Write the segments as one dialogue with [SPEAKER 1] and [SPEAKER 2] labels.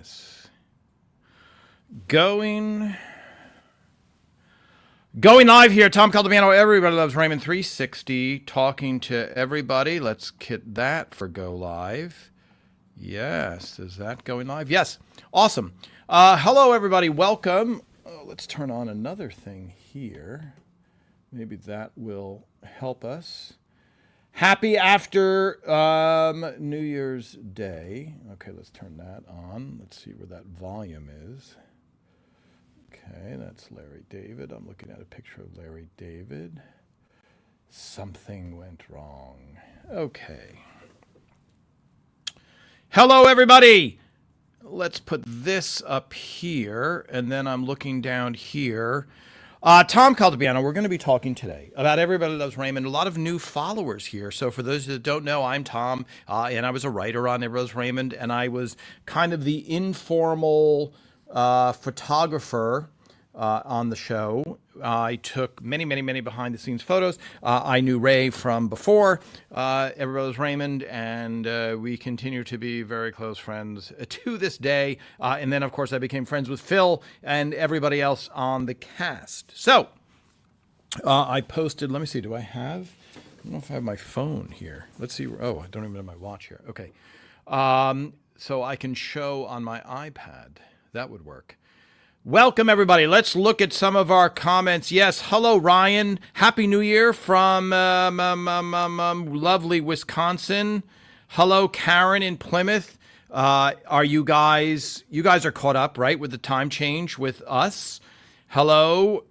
[SPEAKER 1] this. Going live here. Tom Caldabiano. Everybody loves Raymond 360. Talking to everybody. Let's hit that for go live. Yes. Is that going live? Yes. Awesome. Hello, everybody. Welcome. Let's turn on another thing here. Maybe that will help us. Happy after New Year's Day. Okay, let's turn that on. Let's see where that volume is. Okay, that's Larry David. I'm looking at a picture of Larry David. Something went wrong. Okay. Hello, everybody. Let's put this up here, and then I'm looking down here. Tom Caldabiano, we're going to be talking today about Everybody Loves Raymond. A lot of new followers here. So for those that don't know, I'm Tom, and I was a writer on Everybody Loves Raymond, and I was kind of the informal photographer on the show. I took many behind-the-scenes photos. I knew Ray from before Everybody Loves Raymond, and we continue to be very close friends to this day. And then, of course, I became friends with Phil and everybody else on the cast. So I posted, let me see, I don't know if I have my phone here. Let's see. Oh, I don't even have my watch here. Okay. So I can show on my iPad. That would work. Welcome, everybody. Let's look at some of our comments. Yes, hello, Ryan. Happy New Year from lovely Wisconsin. Hello, Karen in Plymouth. Are you guys are caught up, right, with the time change with us? Hello.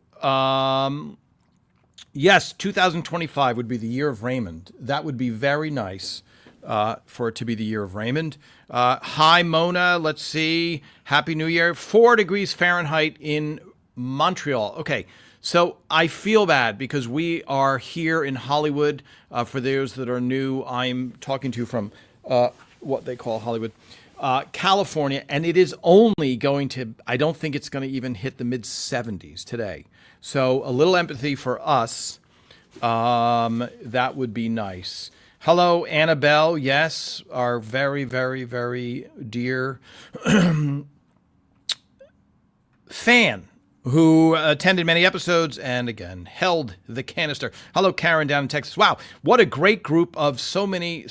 [SPEAKER 1] Yes, 2025 would be the year of Raymond. That would be very nice. For it to be the year of Raymond. Hi, Mona. Let's see. Happy New Year. 4 degrees Fahrenheit in Montreal. Okay, so I feel bad because we are here in Hollywood. For those that are new, I'm talking to you from what they call Hollywood, California, and it is only going to, I don't think it's going to even hit the mid-70s today. So a little empathy for us. That would be nice. Hello, Annabelle. Yes, our very dear fan who attended many episodes and, again, held the canister. Hello, Karen down in Texas. Wow, what a great group of so many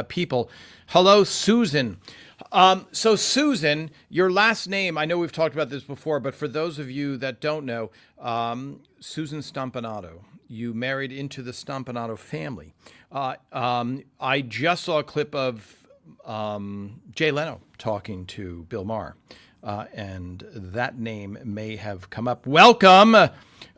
[SPEAKER 1] people. Hello, Susan. So, Susan, your last name, I know we've talked about this before, but for those of you that don't know, Susan Stompanato. You married into the Stompanato family. I just saw a clip of Jay Leno talking to Bill Maher, and that name may have come up. Welcome.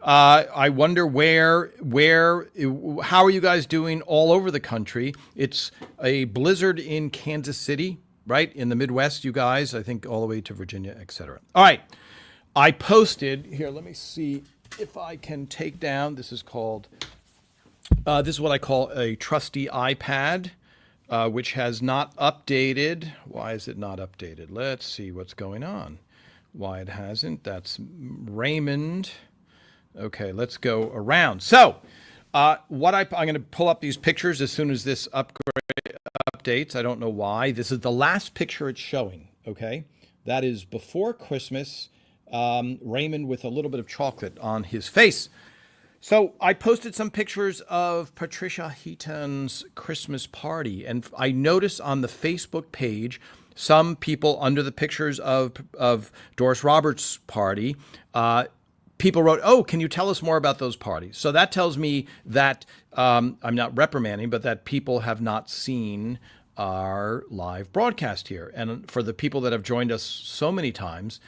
[SPEAKER 1] I wonder how are you guys doing all over the country? It's a blizzard in Kansas City, right? In the Midwest, you guys, I think all the way to Virginia, etc. All right. I posted here. Let me see if I can take down, this is what I call a trusty iPad, which has not updated. Why is it not updated? Let's see what's going on. Why it hasn't. That's Raymond. Okay, let's go around. So I'm going to pull up these pictures as soon as this updates. I don't know why. This is the last picture it's showing, okay? That is before Christmas. Raymond with a little bit of chocolate on his face. So I posted some pictures of Patricia Heaton's Christmas party, and I noticed on the Facebook page some people under the pictures of Doris Roberts' party, people wrote, "Oh, can you tell us more about those parties?" So that tells me that I'm not reprimanding, but that people have not seen our live broadcast here. And for the people that have joined us so many times,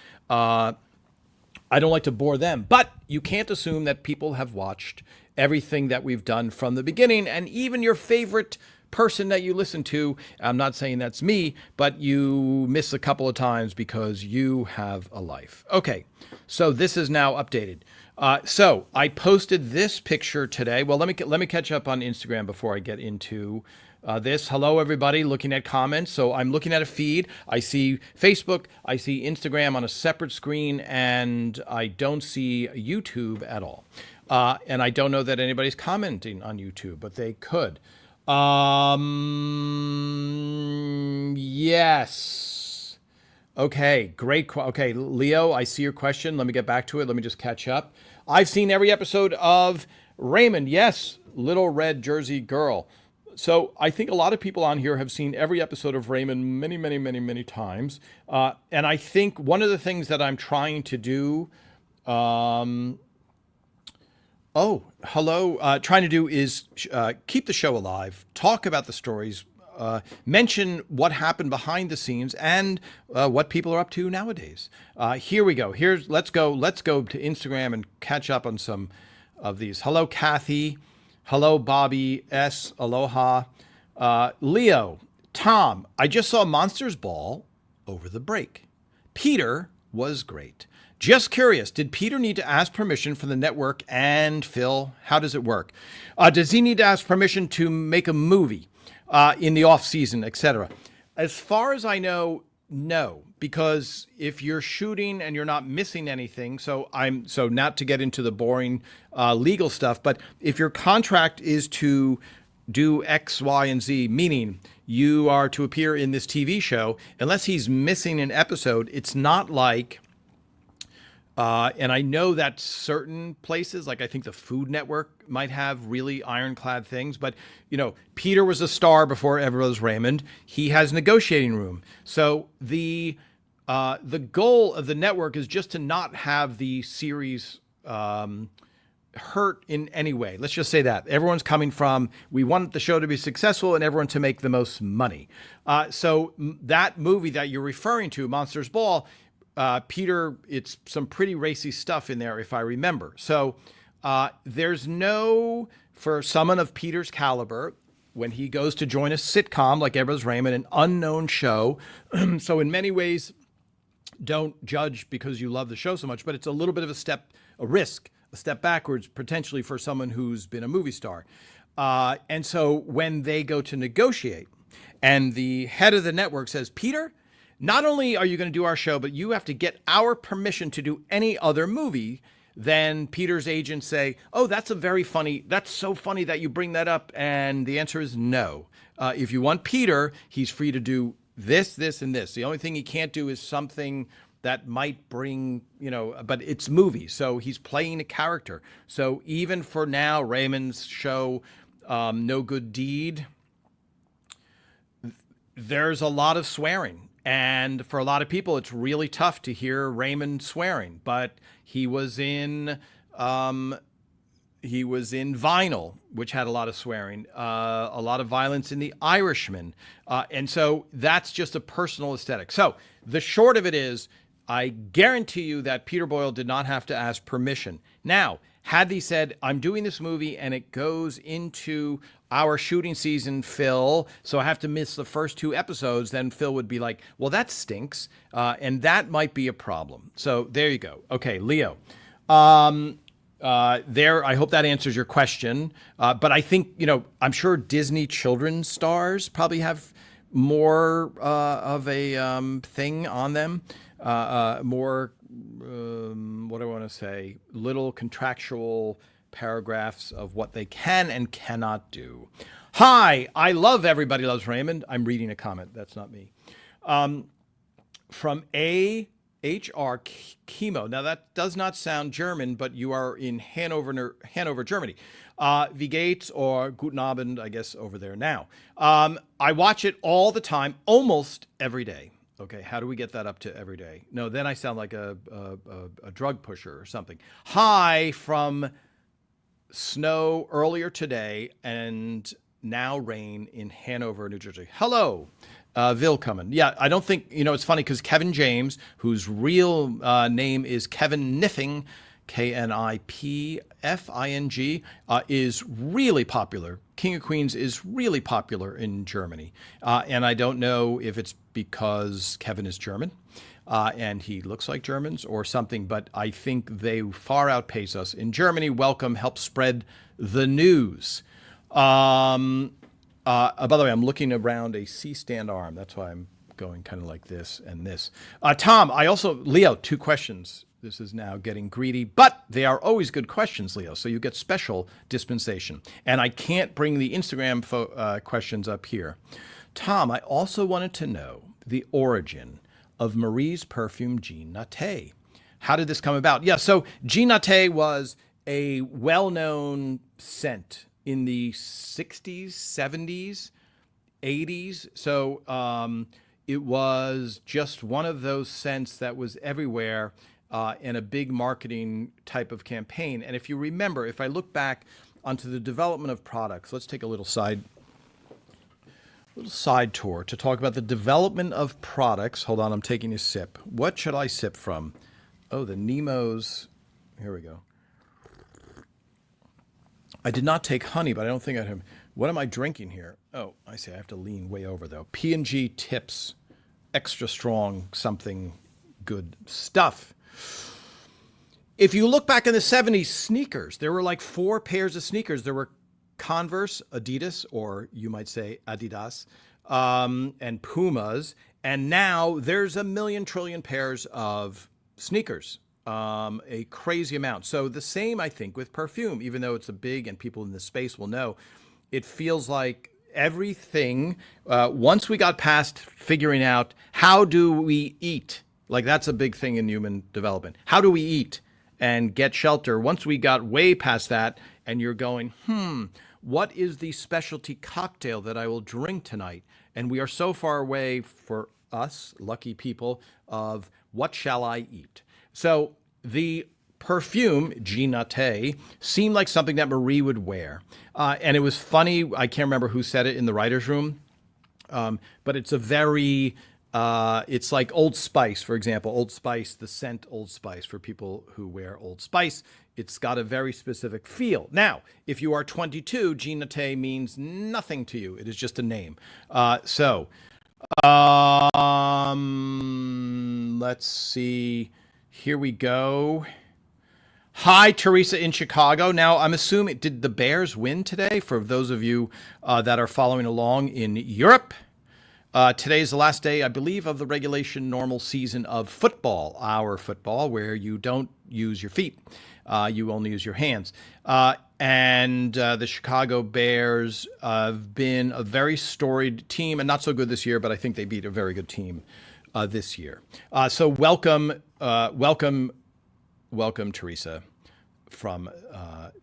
[SPEAKER 1] I don't like to bore them, but you can't assume that people have watched everything that we've done from the beginning, and even your favorite person that you listen to. I'm not saying that's me, but you miss a couple of times because you have a life. Okay, so this is now updated. So I posted this picture today. Well, let me catch up on Instagram before I get into this. Hello, everybody, looking at comments. So I'm looking at a feed. I see Facebook, I see Instagram on a separate screen, and I don't see YouTube at all. And I don't know that anybody's commenting on YouTube, but they could. Yes. Okay, great. Okay, Leo, I see your question. Let me get back to it. Let me just catch up. I've seen every episode of Raymond. Yes, Little Red Jersey Girl. So I think a lot of people on here have seen every episode of Raymond many, many, many, many times. And I think one of the things that I'm trying to do, trying to do is keep the show alive, talk about the stories, mention what happened behind the scenes and what people are up to nowadays. Here we go. Let's go to Instagram and catch up on some of these. Hello, Kathy. Hello, Bobby S. Aloha. Leo, Tom, I just saw Monsters Ball over the break. Peter was great. Just curious, did Peter need to ask permission from the network? And Phil, how does it work? Does he need to ask permission to make a movie in the off season, etc.? As far as I know, no, because if you're shooting and you're not missing anything, so not to get into the boring legal stuff, but if your contract is to do X, Y, and Z, meaning you are to appear in this TV show, unless he's missing an episode, it's not like. And I know that certain places, like I think the Food Network might have really ironclad things, but Peter was a star before ever was Raymond. He has negotiating room. So the goal of the network is just to not have the series hurt in any way. Let's just say that everyone's coming from, we want the show to be successful and everyone to make the most money. So that movie that you're referring to, Monsters Ball, Peter, it's some pretty racy stuff in there, if I remember. So there's for someone of Peter's caliber, when he goes to join a sitcom like Ever's Raymond, an unknown show. So in many ways, don't judge because you love the show so much, but it's a little bit of a risk, a step backwards, potentially for someone who's been a movie star. And so when they go to negotiate and the head of the network says, Peter, not only are you going to do our show, but you have to get our permission to do any other movie. Then Peter's agents say, oh, that's so funny that you bring that up. And the answer is no. If you want Peter, he's free to do this, this, and this. The only thing he can't do is something that might bring, but it's movie. So he's playing a character. So even for now, Raymond's show, No Good Deed, there's a lot of swearing. And for a lot of people, it's really tough to hear Raymond swearing. But he was in Vinyl, which had a lot of swearing, a lot of violence in The Irishman. And so that's just a personal aesthetic. So the short of it is, I guarantee you that Peter Boyle did not have to ask permission. Now, had he said, I'm doing this movie and it goes into our shooting season, Phil, so I have to miss the first 2 episodes, then Phil would be like, well, that stinks. And that might be a problem. So there you go. Okay, Leo. I hope that answers your question. But I think, I'm sure Disney children's stars probably have more of a thing on them, more, what do I want to say, little contractual paragraphs of what they can and cannot do. Hi, I love Everybody Loves Raymond. I'm reading a comment. That's not me. From AHR Chemo. Now, that does not sound German, but you are in Hanover, Germany. Wie geht's or Guten Abend, I guess, over there now. I watch it all the time, almost every day. Okay, how do we get that up to every day? No, then I sound like a drug pusher or something. Hi from snow earlier today and now rain in Hanover, New Jersey. Hello, Willkommen. Yeah, I don't think, it's funny because Kevin James, whose real name is Kevin Niffing, Knipfing, is really popular. King of Queens is really popular in Germany. And I don't know if it's because Kevin is German and he looks like Germans or something, but I think they far outpace us. In Germany, welcome helps spread the news. By the way, I'm looking around a C-stand arm. That's why I'm going kind of like this and this. Tom, Leo, 2 questions. This is now getting greedy, but they are always good questions, Leo. So you get special dispensation. And I can't bring the Instagram questions up here. Tom, I also wanted to know the origin of Marie's perfume, Jean Naté. How did this come about? Yeah, so Jean Naté was a well-known scent in the 60s, 70s, 80s. So it was just one of those scents that was everywhere in a big marketing type of campaign. And if you remember, if I look back onto the development of products, let's take a little side tour to talk about the development of products. Hold on, I'm taking a sip. What should I sip from? Oh, the Nemo's. Here we go. I did not take honey, but I don't think I have. What am I drinking here? Oh, I see. I have to lean way over, though. P&G Tips, extra strong, something good stuff. If you look back in the 70s, sneakers, there were like 4 pairs of sneakers. There were Converse, Adidas, or you might say Adidas, and Pumas. And now there's a million trillion pairs of sneakers, a crazy amount. So the same, I think, with perfume, even though it's a big and people in the space will know, it feels like everything, once we got past figuring out how do we eat, like that's a big thing in human development. How do we eat and get shelter? Once we got way past that and you're going, what is the specialty cocktail that I will drink tonight? And we are so far away, for us, lucky people, of what shall I eat? So the perfume, Jean Naté, seemed like something that Marie would wear. And it was funny, I can't remember who said it in the writer's room, but it's a very, it's like Old Spice, for example. Old Spice, the scent Old Spice, for people who wear Old Spice. It's got a very specific feel. Now, if you are 22, Jean Naté means nothing to you. It is just a name. Let's see. Here we go. Hi, Teresa in Chicago. Now, I'm assuming, did the Bears win today? For those of you that are following along in Europe, today is the last day, I believe, of the regulation normal season of football, our football, where you don't use your feet. You only use your hands. And the Chicago Bears have been a very storied team, and not so good this year, but I think they beat a very good team this year. So welcome, Teresa, from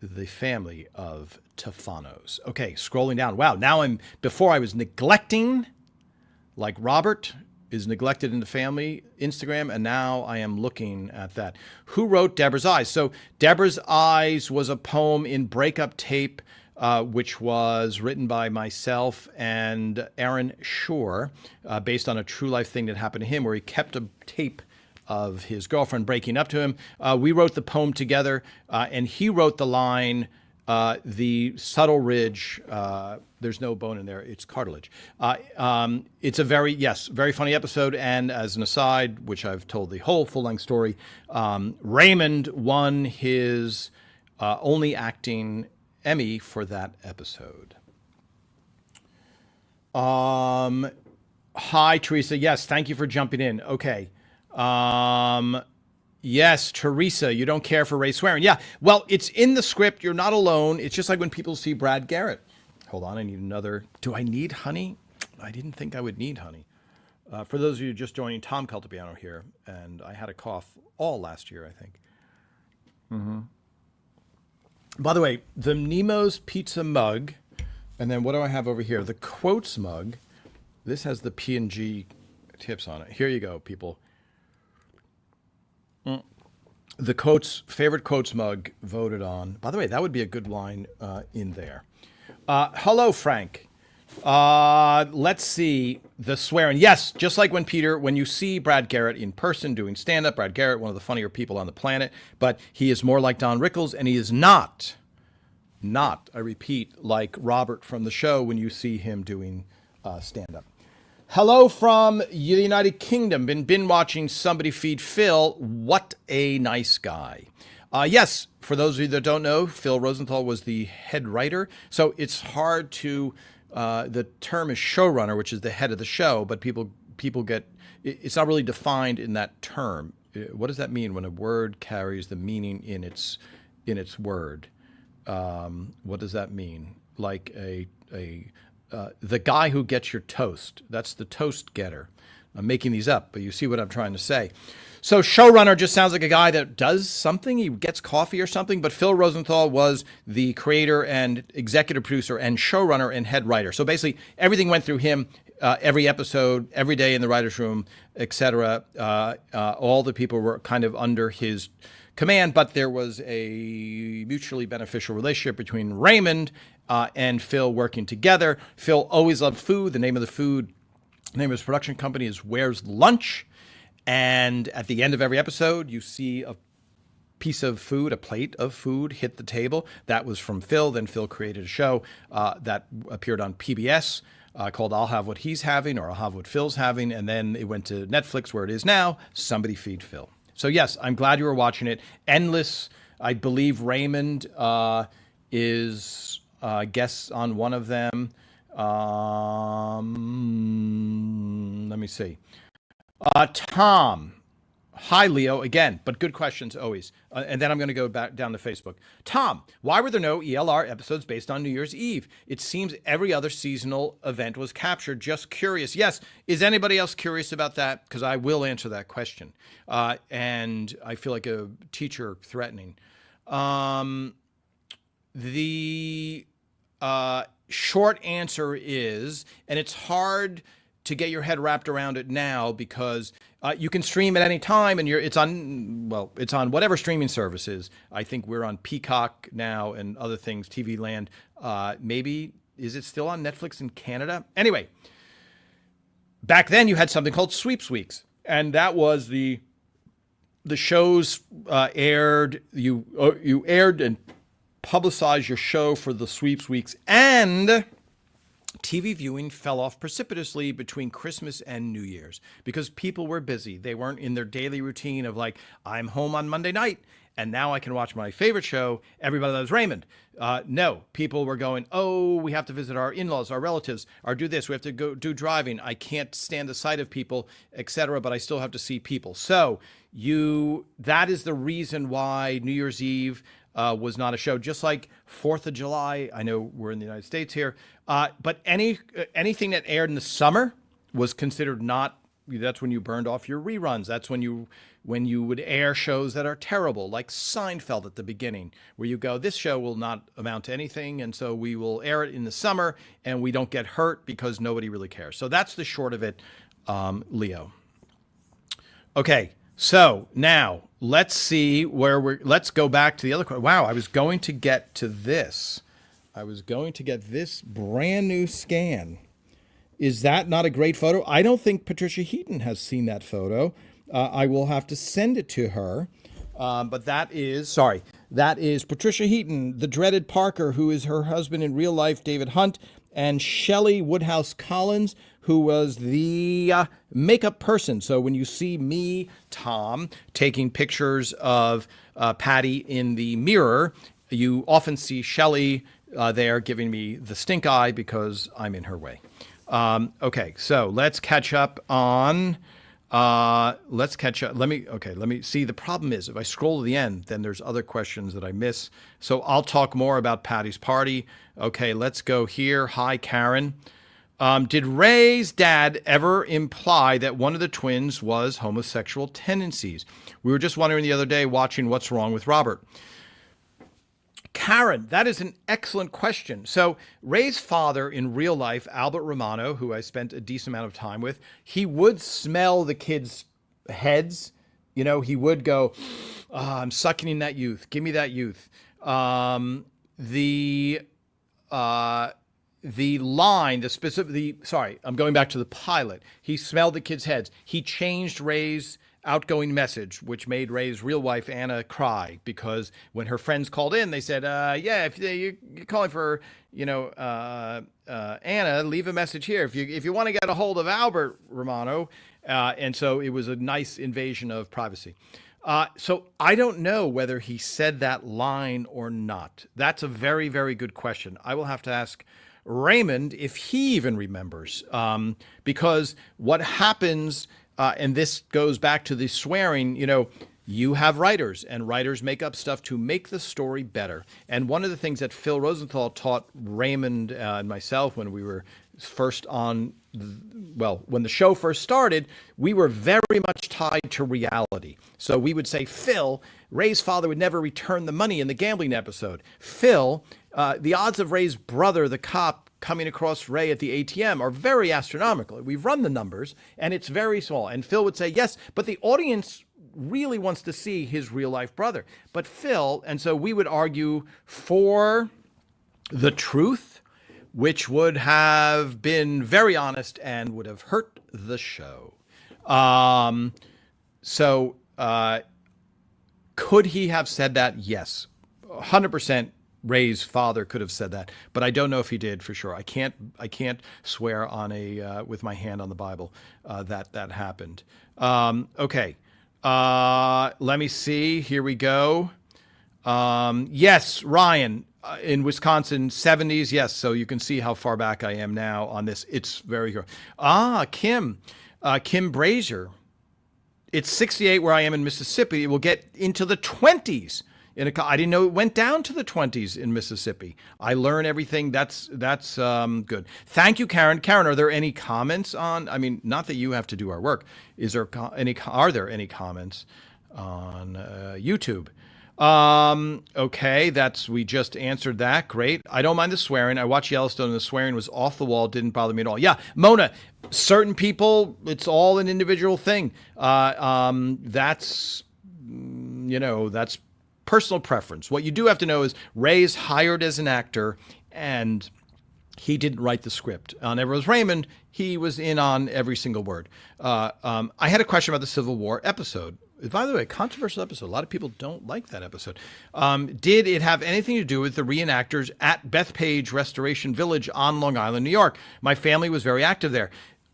[SPEAKER 1] the family of Tefanos. Okay, scrolling down. Wow, now before I was neglecting, like Robert is neglected in the family Instagram, and now I am looking at that. Who wrote Deborah's Eyes? So Deborah's Eyes was a poem in Breakup Tape, which was written by myself and Aaron Shore, based on a true life thing that happened to him, where he kept a tape of his girlfriend breaking up to him. We wrote the poem together, and he wrote the line, the subtle ridge, there's no bone in there, it's cartilage. It's a very funny episode. And as an aside, which I've told the whole full-length story, Raymond won his only acting Emmy for that episode. Hi, Teresa. Yes, thank you for jumping in. Okay. Yes, Teresa, you don't care for Ray swearing. Yeah, well, it's in the script. You're not alone. It's just like when people see Brad Garrett. Hold on, I need another. Do I need honey? I didn't think I would need honey. For those of you just joining, Tom Caltabiano here, and I had a cough all last year, I think. By the way, the Nemo's Pizza mug, and then what do I have over here? The Quotes mug. This has the P&G tips on it. Here you go, people. The favorite Quotes mug voted on. By the way, that would be a good line in there. Hello, Frank. Let's see the swearing. Yes, just like when you see Brad Garrett in person doing stand-up, Brad Garrett, one of the funnier people on the planet, but he is more like Don Rickles, and he is not, I repeat, like Robert from the show when you see him doing stand-up. Hello from the United Kingdom. Been watching Somebody Feed Phil. What a nice guy. Yes, for those of you that don't know, Phil Rosenthal was the head writer. So it's hard to, the term is showrunner, which is the head of the show, but people get, it's not really defined in that term. What does that mean when a word carries the meaning in its word? What does that mean? Like the guy who gets your toast, that's the toast getter. I'm making these up, but you see what I'm trying to say. So showrunner just sounds like a guy that does something. He gets coffee or something. But Phil Rosenthal was the creator and executive producer and showrunner and head writer. So basically, everything went through him. Every episode, every day in the writer's room, etc. All the people were kind of under his command. But there was a mutually beneficial relationship between Raymond and Phil working together. Phil always loved food. The name of his production company is Where's Lunch? And at the end of every episode, you see a piece of food, a plate of food hit the table. That was from Phil. Then Phil created a show that appeared on PBS called I'll Have What He's Having or I'll Have What Phil's Having. And then it went to Netflix where it is now, Somebody Feed Phil. So yes, I'm glad you were watching it. Endless, I believe Raymond is guests on one of them. Let me see. Tom. Hi, Leo, again, but good questions always. And then I'm going to go back down to Facebook. Tom, why were there no ELR episodes based on New Year's Eve? It seems every other seasonal event was captured. Just curious. Yes. Is anybody else curious about that? Because I will answer that question. And I feel like a teacher threatening. The short answer is, and it's hard to get your head wrapped around it now because you can stream at any time and it's on whatever streaming services. I think we're on Peacock now and other things, TV Land. Maybe, is it still on Netflix in Canada? Anyway, back then you had something called Sweeps Weeks, and that was the shows aired. You aired and publicized your show for the Sweeps Weeks, and TV viewing fell off precipitously between Christmas and New Year's because people were busy. They weren't in their daily routine of like, I'm home on Monday night and now I can watch my favorite show, Everybody Loves Raymond. No, people were going, oh, we have to visit our in-laws, our relatives, or do this. We have to go do driving. I can't stand the sight of people, etc., but I still have to see people. So that is the reason why New Year's Eve was not a show, just like 4th of July. I know we're in the United States here, but anything that aired in the summer was considered not. That's when you burned off your reruns. That's when you would air shows that are terrible, like Seinfeld at the beginning, where you go, this show will not amount to anything, and so we will air it in the summer, and we don't get hurt because nobody really cares. So that's the short of it, Leo. Okay. So now let's see let's go back to the other question. Wow, I was going to get to this. I was going to get this brand new scan. Is that not a great photo? I don't think Patricia Heaton has seen that photo. I will have to send it to her. But that is Patricia Heaton, the dreaded Parker, who is her husband in real life, David Hunt, and Shelley Woodhouse Collins, who was the makeup person. So when you see me, Tom, taking pictures of Patty in the mirror, you often see Shelley there giving me the stink eye because I'm in her way. Okay, so let's catch up on. Let me see. The problem is if I scroll to the end, then there's other questions that I miss. So I'll talk more about Patty's party. Okay, let's go here. Hi, Karen. Did Ray's dad ever imply that one of the twins was homosexual tendencies? We were just wondering the other day watching What's Wrong with Robert. Karen, that is an excellent question. So Ray's father in real life, Albert Romano, who I spent a decent amount of time with, he would smell the kids' heads. You know, he would go, I'm sucking in that youth. Give me that youth. The line, I'm going back to the pilot. He smelled the kids' heads. He changed Ray's outgoing message, which made Ray's real wife, Anna, cry because when her friends called in, they said, if you're calling for, Anna, leave a message here. If you want to get a hold of Albert Romano. And so it was a nice invasion of privacy. So I don't know whether he said that line or not. That's a very, very good question. I will have to ask Raymond if he even remembers, because what happens, and this goes back to the swearing, you have writers and writers make up stuff to make the story better. And one of the things that Phil Rosenthal taught Raymond and myself when we were first on well, when the show first started, we were very much tied to reality. So we would say, Phil, Ray's father would never return the money in the gambling episode. Phil, the odds of Ray's brother, the cop, coming across Ray at the ATM are very astronomical. We've run the numbers, and it's very small. And Phil would say, yes, but the audience really wants to see his real life brother. But Phil, and so we would argue for the truth, which would have been very honest and would have hurt the show. Could he have said that? Yes, 100%. Ray's father could have said that, but I don't know if he did for sure. I can't swear on with my hand on the Bible that happened. Okay, let me see. Here we go. Yes, Ryan. In Wisconsin, 70s. Yes, so you can see how far back I am now on this. It's very good. Kim Brazier. It's 68 where I am in Mississippi. It will get into the 20s. I didn't know it went down to the 20s in Mississippi. I learn everything. That's good. Thank you, Karen. Karen, are there any comments on? I mean, not that you have to do our work. Are there any comments on YouTube? Okay, we just answered that. Great. I don't mind the swearing. I watched Yellowstone and the swearing was off the wall. Didn't bother me at all. Yeah, Mona, certain people, it's all an individual thing. That's personal preference. What you do have to know is Ray's hired as an actor and he didn't write the script. On Everyone's Raymond, he was in on every single word. I had a question about the Civil War episode. By the way, controversial episode. A lot of people don't like that episode. Did it have anything to do with the reenactors at Bethpage Restoration Village on Long Island, New York? My family was very active there.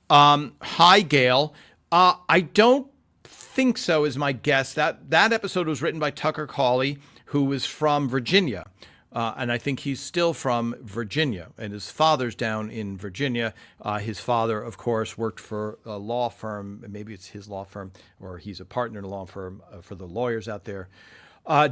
[SPEAKER 1] Hi, Gail. I don't think so is my guess. That episode was written by Tucker Cawley, who was from Virginia. And I think he's still from Virginia, and his father's down in Virginia. His father, of course, worked for a law firm. Maybe it's his law firm, or he's a partner in a law firm for the lawyers out there.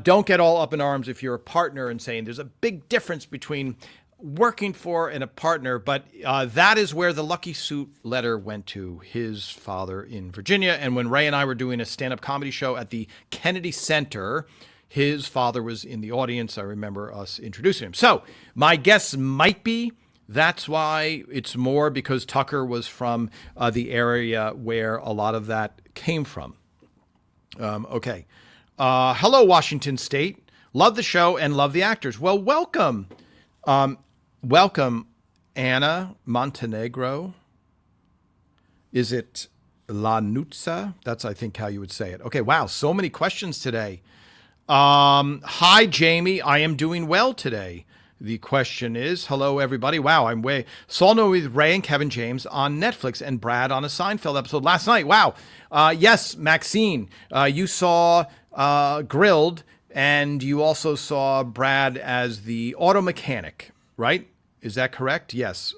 [SPEAKER 1] Don't get all up in arms if you're a partner and saying there's a big difference between working for and a partner, but that is where the Lucky Suit letter went to his father in Virginia. And when Ray and I were doing a stand-up comedy show at the Kennedy Center, his father was in the audience. I remember us introducing him. So my guess might be that's why it's more because Tucker was from the area where a lot of that came from. Okay. Hello, Washington State. Love the show and love the actors. Well, welcome. Welcome, Anna Montenegro. Is it Lanutza? That's, I think, how you would say it. Okay, wow, so many questions today. Hi, Jamie. I am doing well today. The question is, hello, everybody. Wow, saw No with Ray and Kevin James on Netflix and Brad on a Seinfeld episode last night. Wow. Yes, Maxine, you saw Grilled, and you also saw Brad as the auto mechanic, right? Is that correct? Yes,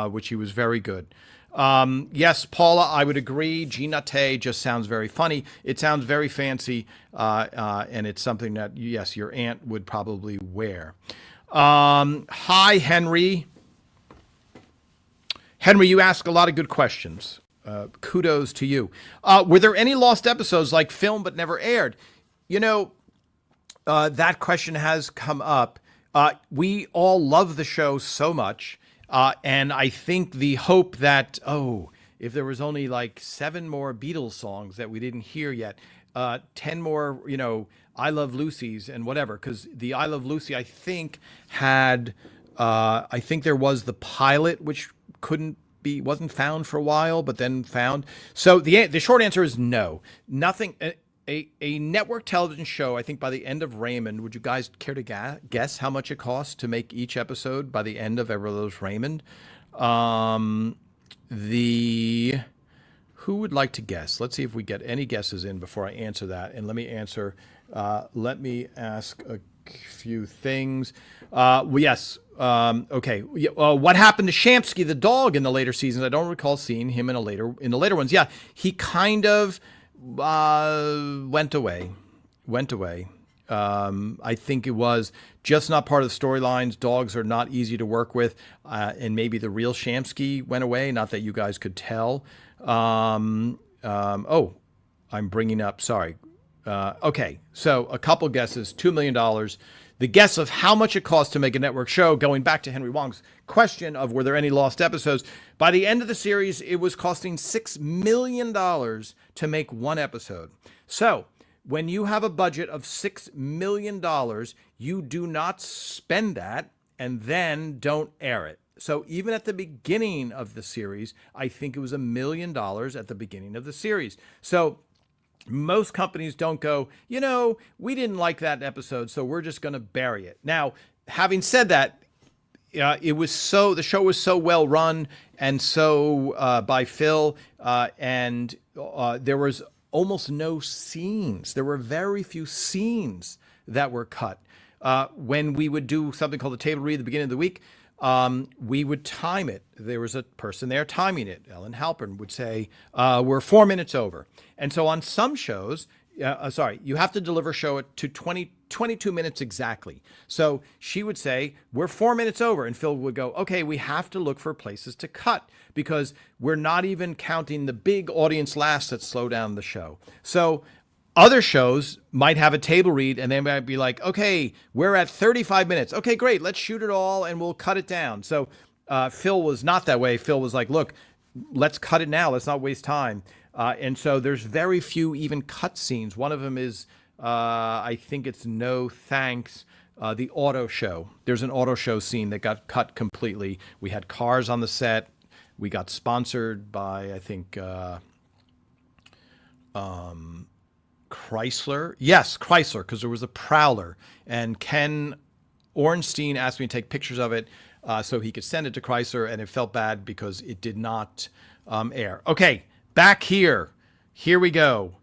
[SPEAKER 1] which he was very good. Yes, Paula, I would agree. Ginate just sounds very funny. It sounds very fancy, and it's something that, yes, your aunt would probably wear. Hi, Henry. Henry, you ask a lot of good questions. Kudos to you. Were there any lost episodes like filmed but never aired? You know, that question has come up. We all love the show so much. And I think the hope that, if there was only like 7 more Beatles songs that we didn't hear yet, 10 more, I Love Lucy's and whatever, because the I Love Lucy, I think there was the pilot, which wasn't found for a while, but then found. So the short answer is no, nothing. A network television show, I think by the end of Raymond, would you guys care to guess how much it costs to make each episode by the end of Everlo's Raymond? Who would like to guess? Let's see if we get any guesses in before I answer that. And let me ask a few things. Yes. Okay. What happened to Shamsky, the dog, in the later seasons? I don't recall seeing him in the later ones. Yeah, he kind of went away. I think it was just not part of the storylines. Dogs are not easy to work with. And maybe the real Shamsky went away. Not that you guys could tell. Oh, I'm bringing up, sorry. Okay, so a couple guesses, $2 million. The guess of how much it costs to make a network show, going back to Henry Wong's question of were there any lost episodes. By the end of the series, it was costing $6 million to make one episode. So when you have a budget of $6 million, you do not spend that and then don't air it. So even at the beginning of the series, I think it was $1 million at the beginning of the series. So most companies don't go, we didn't like that episode, so we're just going to bury it. Now, having said that, the show was so well run and so by Phil, and there was almost no scenes. There were very few scenes that were cut. When we would do something called the table read at the beginning of the week, we would time it. There was a person there timing it. Ellen Halpern would say, we're 4 minutes over. And so on some shows, you have to deliver a show to 22 minutes exactly. So she would say, we're 4 minutes over. And Phil would go, okay, we have to look for places to cut because we're not even counting the big audience laughs that slow down the show. So other shows might have a table read and they might be like, okay, we're at 35 minutes. Okay, great. Let's shoot it all and we'll cut it down. So Phil was not that way. Phil was like, look, let's cut it now. Let's not waste time. And so there's very few even cut scenes. One of them is, I think it's No Thanks, the auto show. There's an auto show scene that got cut completely. We had cars on the set. We got sponsored by, I think, Chrysler. Yes, Chrysler, because there was a Prowler. And Ken Ornstein asked me to take pictures of it so he could send it to Chrysler, and it felt bad because it did not air. Okay, back here. Here we go.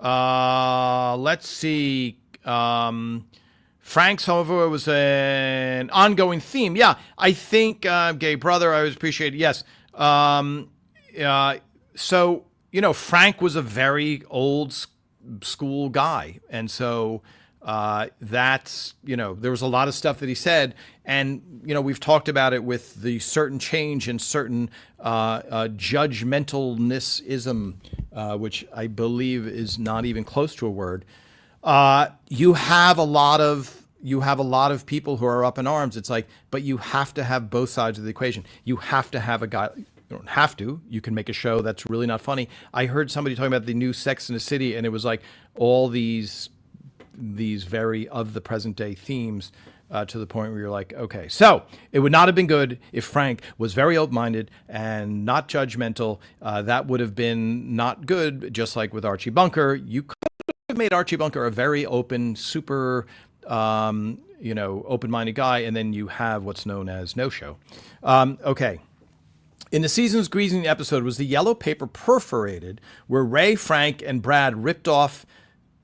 [SPEAKER 1] Let's see. Frank's however was an ongoing theme. Yeah, I think gay brother, I always appreciate it. Yes. So, Frank was a very old school guy. And so that's, there was a lot of stuff that he said. And, we've talked about it with the certain change and certain judgmentalnessism, which I believe is not even close to a word. You have a lot of people who are up in arms. It's like, but you have to have both sides of the equation. You have to have a guy. You don't have to. You can make a show that's really not funny. I heard somebody talking about the new Sex and the City, and it was like all these very of the present day themes to the point where you're like, okay. So it would not have been good if Frank was very open-minded and not judgmental. That would have been not good, just like with Archie Bunker. You could have made Archie Bunker a very open, super, open-minded guy, and then you have what's known as no-show. Okay. In the season's greasing episode was the yellow paper perforated, where Ray, Frank, and Brad ripped off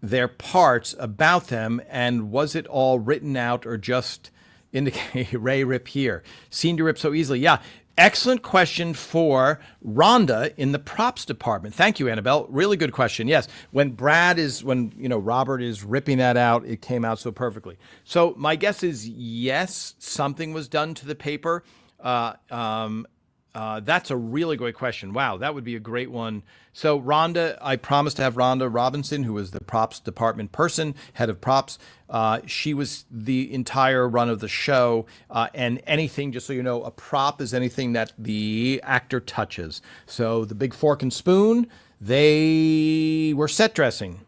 [SPEAKER 1] their parts about them, and was it all written out or just indicate Ray rip here? Seemed to rip so easily. Yeah. Excellent question for Rhonda in the props department. Thank you, Annabelle. Really good question. Yes. When Robert is ripping that out, it came out so perfectly. So my guess is yes, something was done to the paper. That's a really great question. Wow, that would be a great one. So Rhonda, I promised to have Rhonda Robinson, who was the props department person, head of props. She was the entire run of the show. And anything, just so you know, a prop is anything that the actor touches. So the big fork and spoon, they were set dressing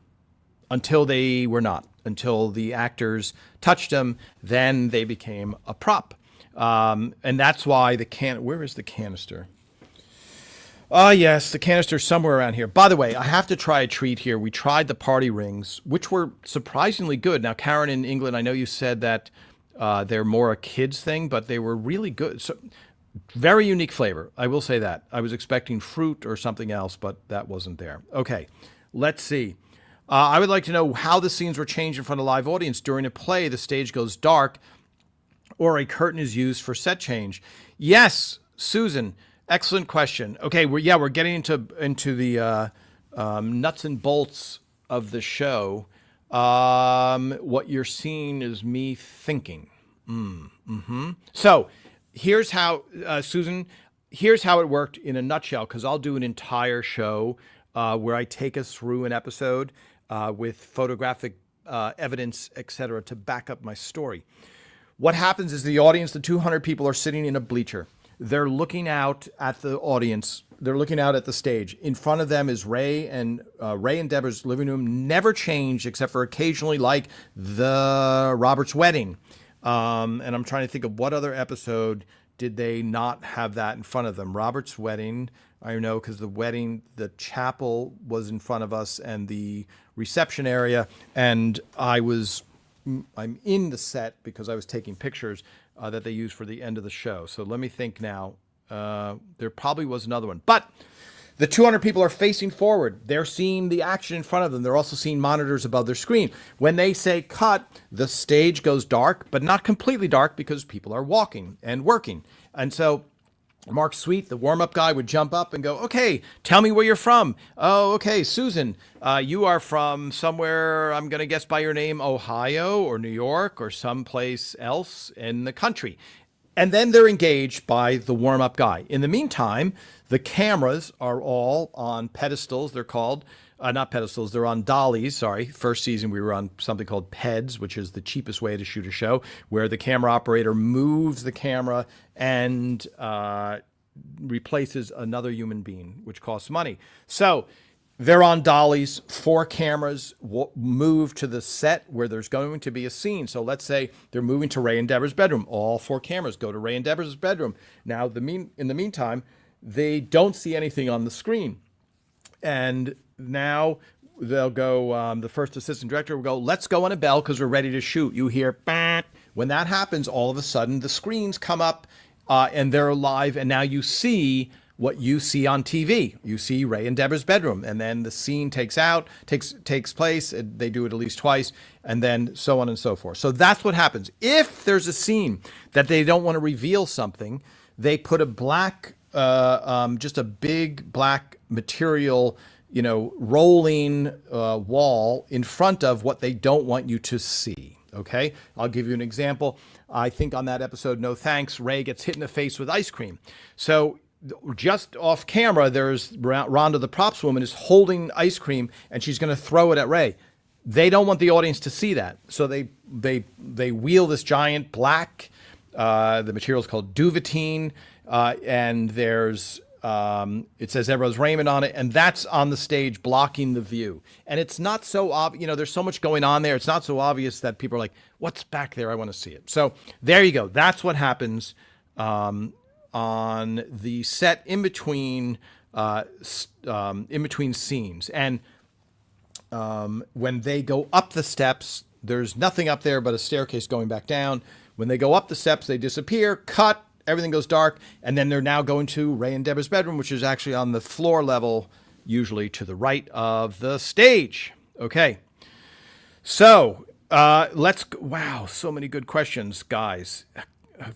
[SPEAKER 1] until they were not. Until the actors touched them, then they became a prop. And that's why where is the canister? Yes, the canister's somewhere around here. By the way, I have to try a treat here. We tried the party rings, which were surprisingly good. Now, Karen in England, I know you said that they're more a kid's thing, but they were really good. So, very unique flavor. I will say that. I was expecting fruit or something else, but that wasn't there. Okay, let's see. I would like to know how the scenes were changed in front of a live audience. During a play, the stage goes dark, or a curtain is used for set change. Yes, Susan, excellent question. Okay, we're getting into the nuts and bolts of the show. What you're seeing is me thinking. So here's how, Susan, here's how it worked in a nutshell, because I'll do an entire show where I take us through an episode with photographic evidence, etc., to back up my story. What happens is the audience, the 200 people, are sitting in a bleacher. They're looking out at the audience. They're looking out at the stage. In front of them is Ray and Deborah's living room, never changed except for occasionally, like the Robert's wedding. And I'm trying to think of what other episode did they not have that in front of them. Robert's wedding, I know, because the wedding, the chapel was in front of us and the reception area, and I'm in the set because I was taking pictures that they used for the end of the show. So let me think now. There probably was another one. But the 200 people are facing forward. They're seeing the action in front of them. They're also seeing monitors above their screen. When they say cut, the stage goes dark, but not completely dark because people are walking and working. And so Mark Sweet, the warm-up guy, would jump up and go, okay, tell me where you're from. Oh, okay, Susan, you are from somewhere, I'm going to guess by your name, Ohio or New York or someplace else in the country. And then they're engaged by the warm-up guy. In the meantime, the cameras are all on pedestals. They're called, not pedestals, they're on dollies. Sorry. First season, we were on something called PEDs, which is the cheapest way to shoot a show, where the camera operator moves the camera and replaces another human being, which costs money. So they're on dollies. 4 cameras move to the set where there's going to be a scene. So let's say they're moving to Ray and Deborah's bedroom. All 4 cameras go to Ray and Deborah's bedroom. Now, in the meantime, they don't see anything on the screen. And now they'll go, the first assistant director will go, let's go on a bell because we're ready to shoot. You hear, bah. When that happens, all of a sudden the screens come up and they're live. And now you see what you see on TV. You see Ray and Deborah's bedroom, and then the scene takes place. They do it at least twice, and then so on and so forth. So that's what happens. If there's a scene that they don't want to reveal something, they put a black, just a big black material, rolling wall in front of what they don't want you to see. Okay, I'll give you an example. I think on that episode, No Thanks, Ray gets hit in the face with ice cream. So just off camera, there's Rhonda, the props woman, is holding ice cream and she's going to throw it at Ray. They don't want the audience to see that. So they wheel this giant black, the material is called duvetine, and there's, it says Everose Raymond on it, and that's on the stage blocking the view. And it's not so obvious, there's so much going on there. It's not so obvious that people are like, what's back there? I want to see it. So there you go. That's what happens on the set in between scenes. And when they go up the steps, there's nothing up there but a staircase going back down. When they go up the steps, they disappear, cut, everything goes dark, and then they're now going to Ray and Deborah's bedroom, which is actually on the floor level, usually to the right of the stage. Okay. So let's go. Wow, so many good questions, guys.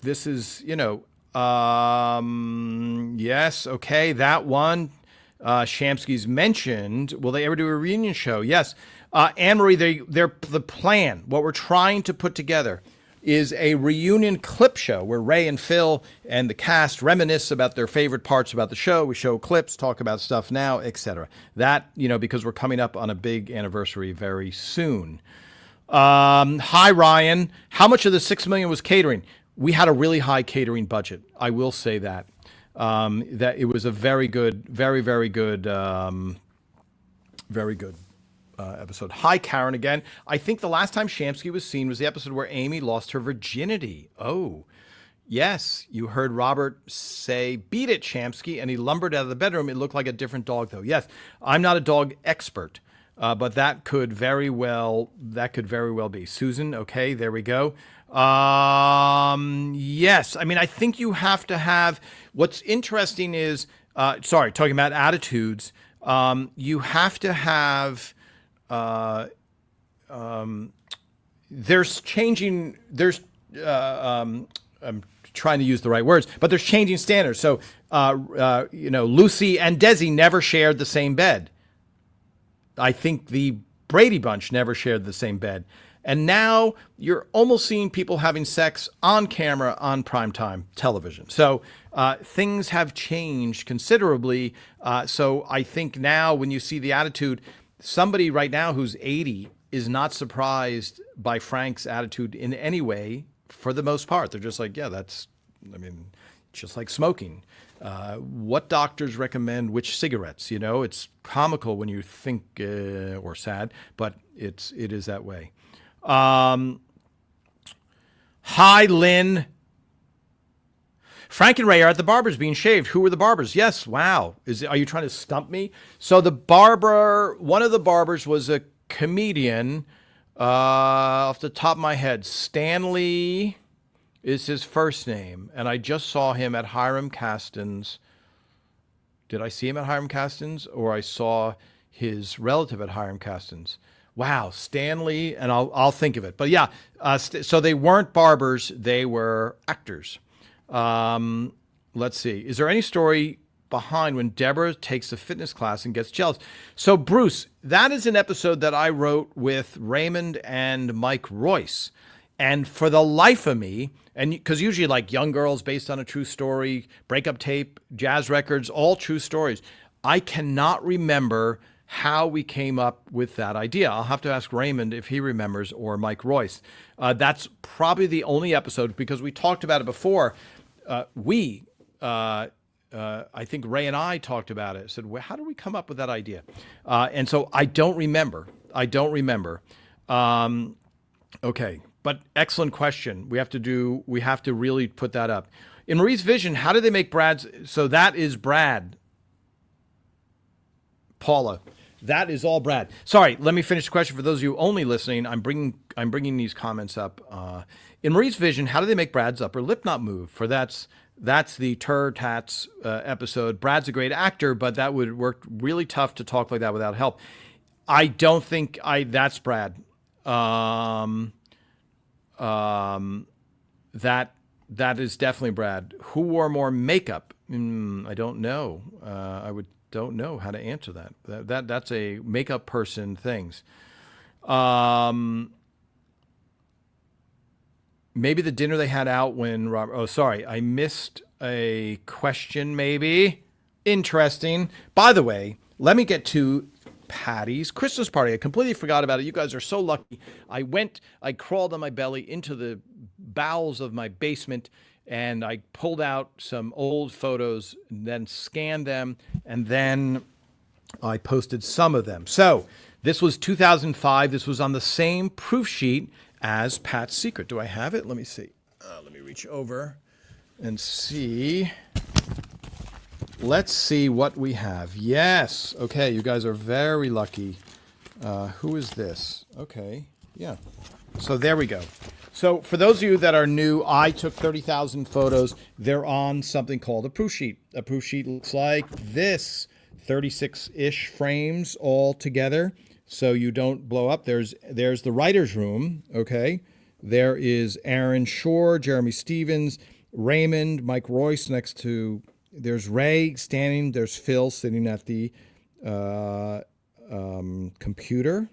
[SPEAKER 1] This is, yes, okay, that one. Shamsky's mentioned. Will they ever do a reunion show? Yes. Anne-Marie, they're the plan. What we're trying to put together is a reunion clip show where Ray and Phil and the cast reminisce about their favorite parts about the show. We show clips, talk about stuff now, etc. That, because we're coming up on a big anniversary very soon. Hi, Ryan. How much of the $6 million was catering? We had a really high catering budget. I will say that. That it was a very good, very, very good, episode. Hi, Karen again. I think the last time Shamsky was seen was the episode where Amy lost her virginity. Oh, yes. You heard Robert say, beat it, Shamsky, and he lumbered out of the bedroom. It looked like a different dog, though. Yes, I'm not a dog expert, but that could very well be. Susan, okay, there we go. Yes. I mean, I think you have to have, what's interesting is, talking about attitudes, you have to have, there's I'm trying to use the right words, but there's changing standards. So, Lucy and Desi never shared the same bed. I think the Brady Bunch never shared the same bed. And now you're almost seeing people having sex on camera on primetime television. So things have changed considerably. So I think now when you see the attitude, somebody right now who's 80 is not surprised by Frank's attitude in any way for the most part. They're just like, yeah, just like smoking. What doctors recommend which cigarettes? It's comical when you think, or sad, but it is that way. Hi, Lynn. Frank and Ray are at the barber's being shaved. Who were the barbers? Yes. Wow. Are you trying to stump me? So one of the barbers was a comedian, off the top of my head. Stanley is his first name. And I just saw him at Hiram Caston's. Did I see him at Hiram Caston's, or I saw his relative at Hiram Caston's? Wow, Stanley, and I'll think of it. But yeah, so they weren't barbers, they were actors. Let's see. Is there any story behind when Deborah takes a fitness class and gets jealous? So Bruce, that is an episode that I wrote with Raymond and Mike Royce. And for the life of me, and because usually like Young Girls based on a true story, Breakup Tape, Jazz Records, all true stories, I cannot remember how we came up with that idea. I'll have to ask Raymond if he remembers, or Mike Royce. That's probably the only episode, because we talked about it before. I think Ray and I talked about it. Said, well, how did we come up with that idea? And so I don't remember. Okay, but excellent question. We have to really put that up. In Marie's vision, how did they make Brad's? So that is Brad. Paula. That is all Brad. Sorry, let me finish the question for those of you only listening. I'm bringing these comments up. In Marie's vision, how do they make Brad's upper lip not move? For that's the Tur Tats episode. Brad's a great actor, but that would work really tough to talk like that without help. I don't think that's Brad. That is definitely Brad. Who wore more makeup? I don't know. Don't know how to answer that. That's a makeup person things. Maybe the dinner they had out when Robert. Oh, sorry, I missed a question. Maybe interesting. By the way, let me get to Patty's Christmas party. I completely forgot about it. You guys are so lucky. I crawled on my belly into the bowels of my basement, and I pulled out some old photos, and then scanned them, and then I posted some of them. So this was 2005. This was on the same proof sheet as Pat's Secret. Do I have it? Let me see. Let me reach over and see. Let's see what we have. Yes. Okay, you guys are very lucky. Who is this? Okay, yeah. So there we go. So for those of you that are new, I took 30,000 photos. They're on something called a proof sheet. A proof sheet looks like this, 36-ish frames all together, so you don't blow up. There's the writer's room, okay? There is Aaron Shore, Jeremy Stevens, Raymond, Mike Royce next to, there's Ray standing, there's Phil sitting at the computer.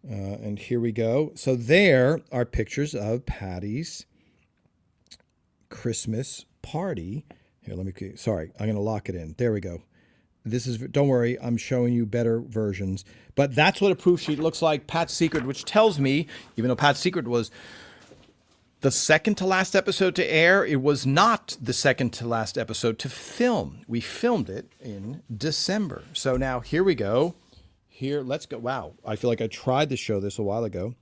[SPEAKER 1] And here we go. So there are pictures of Patty's Christmas party. Here, sorry, I'm going to lock it in. There we go. Don't worry, I'm showing you better versions. But that's what a proof sheet looks like. Pat's Secret, which tells me, even though Pat's Secret was the second to last episode to air, it was not the second to last episode to film. We filmed it in December. So now here we go. Here, let's go. Wow, I feel like I tried to show this a while ago.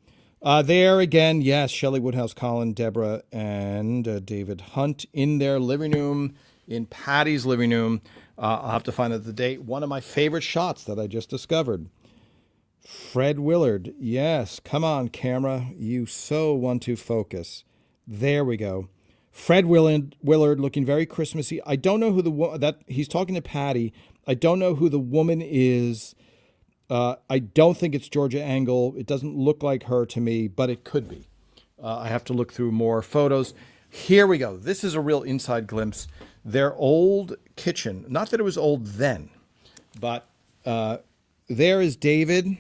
[SPEAKER 1] There again, yes, Shelley Woodhouse, Colin, Deborah, and David Hunt in their living room, in Patty's living room. I'll have to find out the date. One of my favorite shots that I just discovered. Fred Willard, yes, come on, camera. You so want to focus. There we go. Fred Willard looking very Christmassy. I don't know who he's talking to Patty. I don't know who the woman is. I don't think it's Georgia Engel. It doesn't look like her to me, but it could be. I have to look through more photos. Here we go. This is a real inside glimpse. Their old kitchen. Not that it was old then, but there is David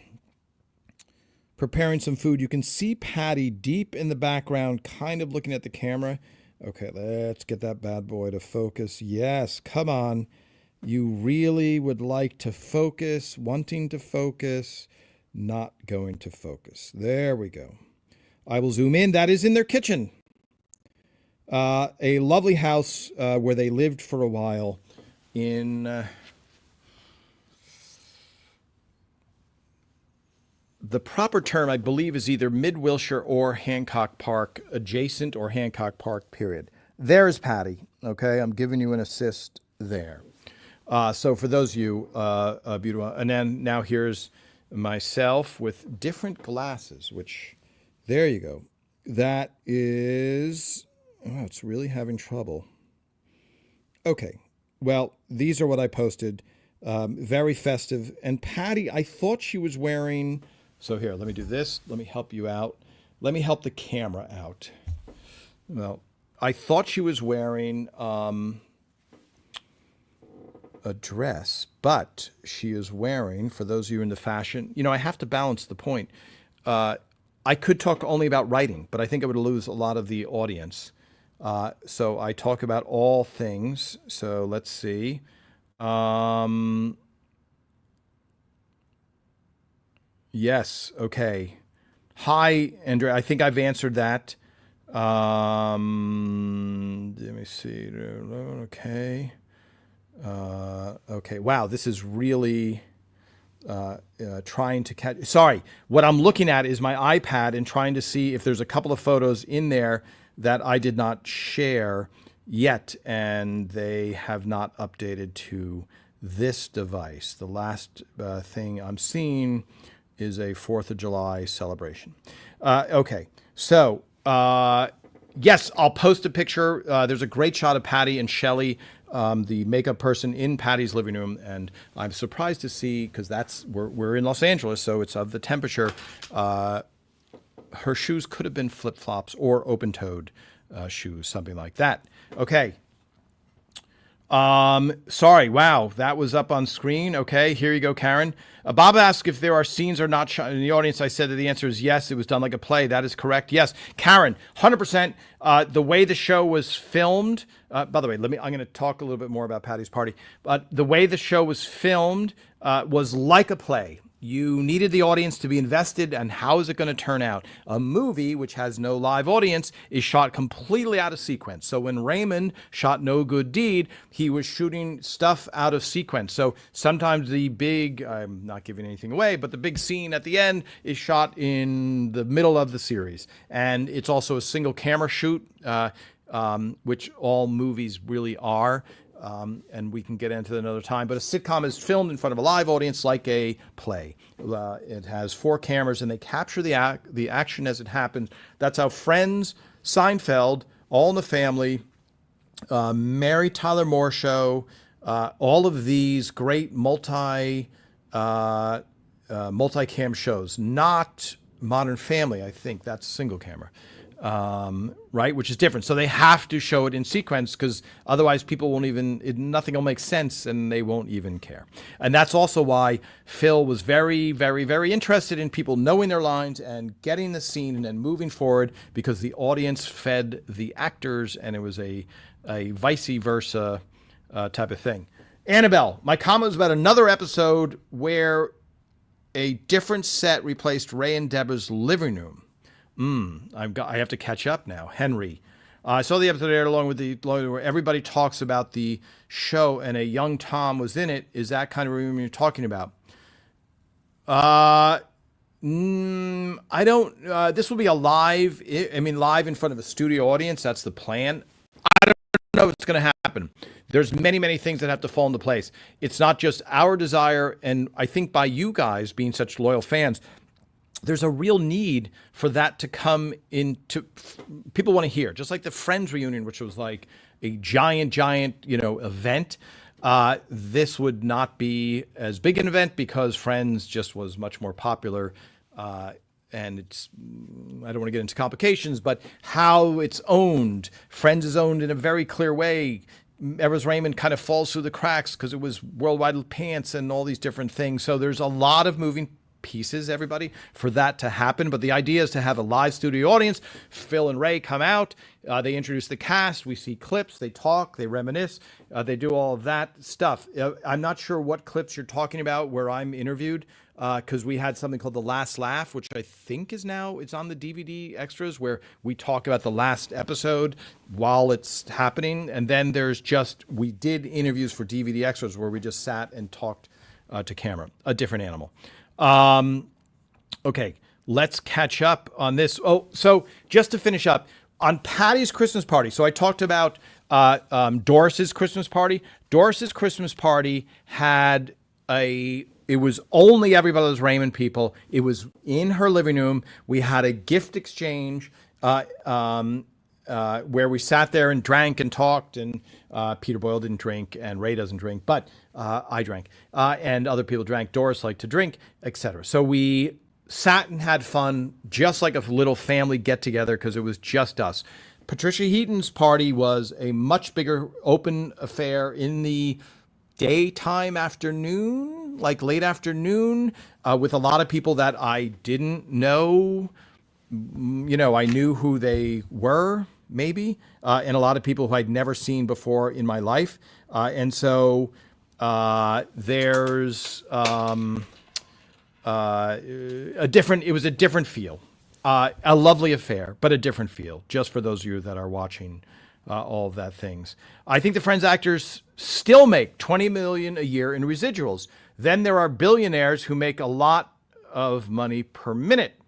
[SPEAKER 1] preparing some food. You can see Patty deep in the background, kind of looking at the camera. Okay, let's get that bad boy to focus. Yes, come on. You really would like to focus, wanting to focus, not going to focus. There we go. I will zoom in. That is in their kitchen. A lovely house where they lived for a while in the proper term, I believe, is either Mid Wilshire or Hancock Park, adjacent or Hancock Park, period. There's Patty. Okay, I'm giving you an assist there. So for those of you, beautiful, and then now here's myself with different glasses, which, there you go. That is, oh, it's really having trouble. Okay, well, these are what I posted. Very festive. And Patty, I thought she was wearing, so here, let me do this. Let me help you out. Let me help the camera out. Well, I thought she was wearing a dress, but she is wearing, for those of you in the fashion, you know, I have to balance the point. I could talk only about writing, but I think I would lose a lot of the audience. So I talk about all things. So let's see. Yes. Okay. Hi, Andrea. I think I've answered that. Let me see. Okay. Okay. Wow. This is really trying to catch. Sorry. What I'm looking at is my iPad and trying to see if there's a couple of photos in there that I did not share yet, and they have not updated to this device. The last thing I'm seeing is a 4th of July celebration. Okay, so yes, I'll post a picture. There's a great shot of Patty and Shelley, the makeup person, in Patty's living room, and I'm surprised to see, because we're in Los Angeles, so it's of the temperature. Her shoes could have been flip-flops or open-toed shoes, something like that. Okay. Sorry. Wow. That was up on screen. Okay. Here you go, Karen. Bob asked if there are scenes or not shot in the audience. I said that the answer is yes. It was done like a play. That is correct. Yes. Karen, 100%. The way the show was filmed, by the way, I'm going to talk a little bit more about Patty's party, but the way the show was filmed, was like a play. You needed the audience to be invested, and how is it going to turn out? A movie, which has no live audience, is shot completely out of sequence. So when Raymond shot No Good Deed, he was shooting stuff out of sequence. So sometimes the big, I'm not giving anything away, but the big scene at the end is shot in the middle of the series. And it's also a single camera shoot, which all movies really are. And we can get into that another time. But a sitcom is filmed in front of a live audience like a play. It has 4 cameras, and they capture the action as it happens. That's how Friends, Seinfeld, All in the Family, Mary Tyler Moore Show, all of these great multi-cam shows. Not Modern Family, I think. That's single camera. Right, which is different. So they have to show it in sequence, because otherwise people won't nothing will make sense, and they won't even care. And that's also why Phil was very, very, very interested in people knowing their lines and getting the scene and then moving forward, because the audience fed the actors, and it was a vice versa type of thing. Annabelle, my comment was about another episode where a different set replaced Ray and Deborah's living room. I have to catch up now. Henry. I saw the episode aired along with where everybody talks about the show, and a young Tom was in it. Is that kind of room you're talking about? I don't. This will be live in front of a studio audience. That's the plan. I don't know what's going to happen. There's many, many things that have to fall into place. It's not just our desire, and I think by you guys being such loyal fans, there's a real need for that to come into, people want to hear, just like the Friends reunion, which was like a giant, event. This would not be as big an event, because Friends just was much more popular. And it's, I don't want to get into complications, but how it's owned. Friends is owned in a very clear way. Evers Raymond kind of falls through the cracks because it was Worldwide Pants and all these different things. So there's a lot of moving pieces, everybody, for that to happen. But the idea is to have a live studio audience. Phil and Ray come out. They introduce the cast. We see clips. They talk. They reminisce. They do all of that stuff. I'm not sure what clips you're talking about where I'm interviewed, because we had something called The Last Laugh, which I think is now, it's on the DVD extras, where we talk about the last episode while it's happening. And then there's we did interviews for DVD extras where we just sat and talked to camera, a different animal. Okay, let's catch up on this. Oh, so just to finish up, on Patty's Christmas party, so I talked about Doris's Christmas party. Doris's Christmas party had it was only everybody was Raymond people. It was in her living room. We had a gift exchange where we sat there and drank and talked. And Peter Boyle didn't drink, and Ray doesn't drink, but I drank, and other people drank. Doris liked to drink, etc. So we sat and had fun, just like a little family get together, because it was just us. Patricia Heaton's party was a much bigger open affair in the daytime afternoon, like late afternoon, with a lot of people that I didn't know. I knew who they were, maybe, and a lot of people who I'd never seen before in my life. And so there's it was a different feel, a lovely affair, but a different feel, just for those of you that are watching all of that things. I think the Friends actors still make $20 million a year in residuals. Then there are billionaires who make a lot of money per minute.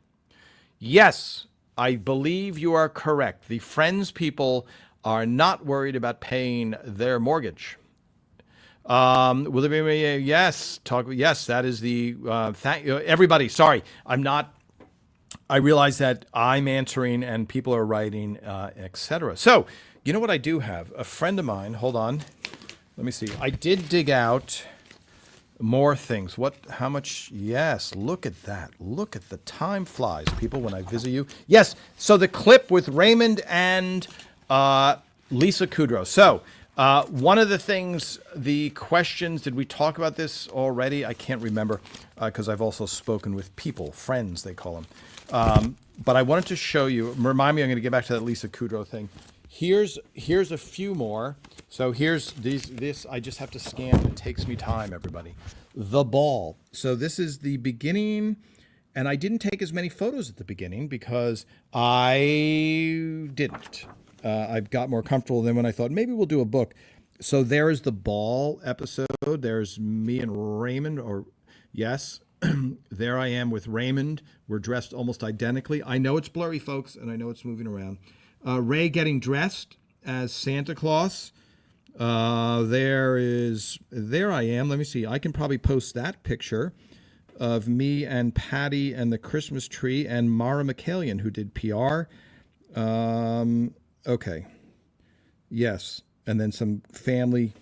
[SPEAKER 1] Yes, I believe you are correct. The Friends people are not worried about paying their mortgage. Will there be a yes? Yes, that is the everybody. Sorry, I'm not. I realize that I'm answering and people are writing, etc. So, you know what I do have? A friend of mine. Hold on. Let me see. I did dig out more things. How much? Yes, look at that. Look at the time flies, people, when I visit you. Yes, so the clip with Raymond and Lisa Kudrow. So one of the things, the questions, did we talk about this already? I can't remember, because I've also spoken with people, friends they call them. But I wanted to show you, remind me, I'm going to get back to that Lisa Kudrow thing. Here's a few more. So here's this, I just have to scan. It takes me time, everybody. The ball. So this is the beginning, and I didn't take as many photos at the beginning because I didn't. I got more comfortable than when I thought maybe we'll do a book. So there's the ball episode. There's me and Raymond, or yes, there I am with Raymond. We're dressed almost identically. I know it's blurry, folks, and I know it's moving around. Ray getting dressed as Santa Claus. There I am. Let me see. I can probably post that picture of me and Patty and the Christmas tree and Mara McCallion, who did PR. Okay. Yes. And then some family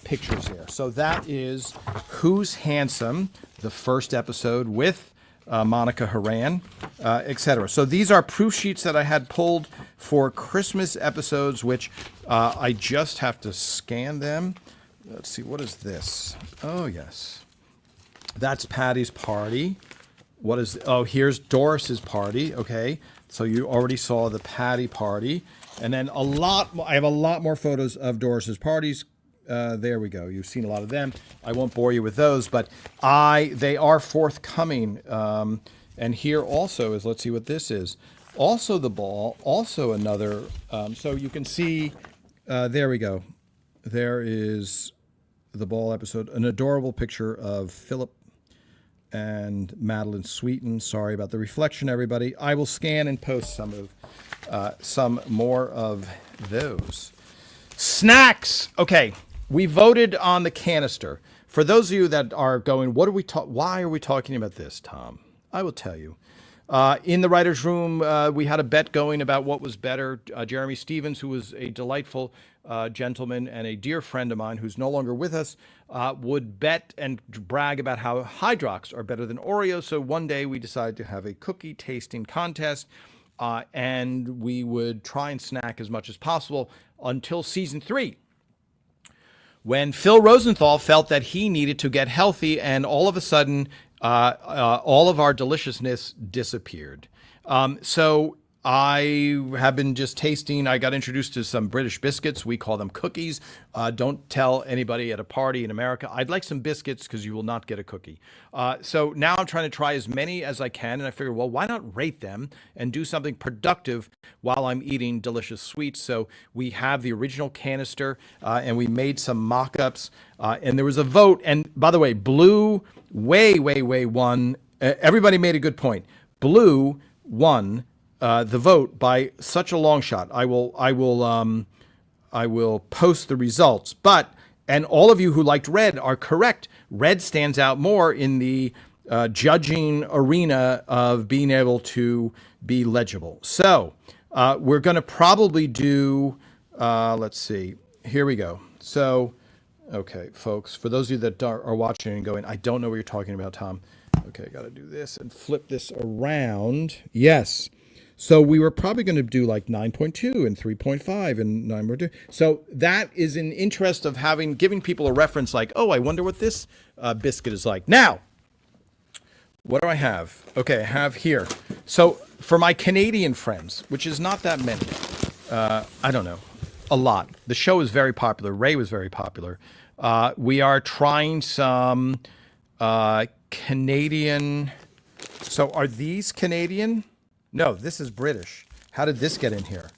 [SPEAKER 1] pictures here. So that is Who's Handsome, the first episode with Monica Horan, etc. So these are proof sheets that I had pulled for Christmas episodes, which I just have to scan them. Let's see, what is this? Oh, yes. That's Patty's party. What is, here's Doris's party. Okay. So you already saw the Patty party. And then I have a lot more photos of Doris's parties. There we go. You've seen a lot of them. I won't bore you with those, but they are forthcoming. And here also is, let's see what this is. Also the ball, also another. So you can see, there we go. There is the ball episode, an adorable picture of Philip and Madeline Sweeten. Sorry about the reflection, everybody. I will scan and post some more of those. Snacks. Okay. We voted on the canister. For those of you that are going, why are we talking about this, Tom? I will tell you. In the writer's room, we had a bet going about what was better. Jeremy Stevens, who was a delightful gentleman and a dear friend of mine who's no longer with us, would bet and brag about how Hydrox are better than Oreos. So one day we decided to have a cookie tasting contest, and we would try and snack as much as possible until season 3. When Phil Rosenthal felt that he needed to get healthy, and all of a sudden all of our deliciousness disappeared. So I have been just tasting. I got introduced to some British biscuits. We call them cookies. Don't tell anybody at a party in America. I'd like some biscuits because you will not get a cookie. So now I'm trying to try as many as I can. And I figured, well, why not rate them and do something productive while I'm eating delicious sweets? So we have the original canister and we made some mock-ups. And there was a vote. And by the way, Blue way won. Everybody made a good point. Blue won the vote by such a long shot. I will post the results. But and all of you who liked red are correct. Red stands out more in the judging arena of being able to be legible. So we're going to probably do. Let's see. Here we go. So, okay, folks. For those of you that are watching and going, I don't know what you're talking about, Tom. Okay, I got to do this and flip this around. Yes. So we were probably going to do like 9.2 and 3.5 and 9.2. So that is in interest of giving people a reference like, oh, I wonder what this biscuit is like. Now, what do I have? Okay, I have here. So for my Canadian friends, which is not that many, I don't know, a lot. The show is very popular. Ray was very popular. We are trying some Canadian. So are these Canadian? No, this is British. How did this get in here?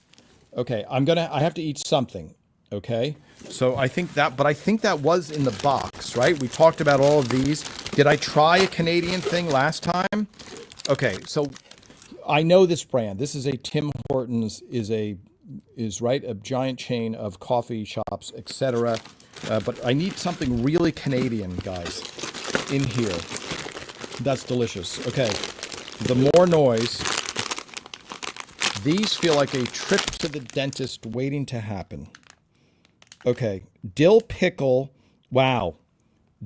[SPEAKER 1] Okay, I have to eat something. Okay, so I think that was in the box, right? We talked about all of these. Did I try a Canadian thing last time? Okay, so I know this brand. This is a Tim Hortons, is a giant chain of coffee shops, etc. But I need something really Canadian, guys, in here. That's delicious. Okay, the more noise. These feel like a trip to the dentist waiting to happen. Okay, dill pickle. Wow,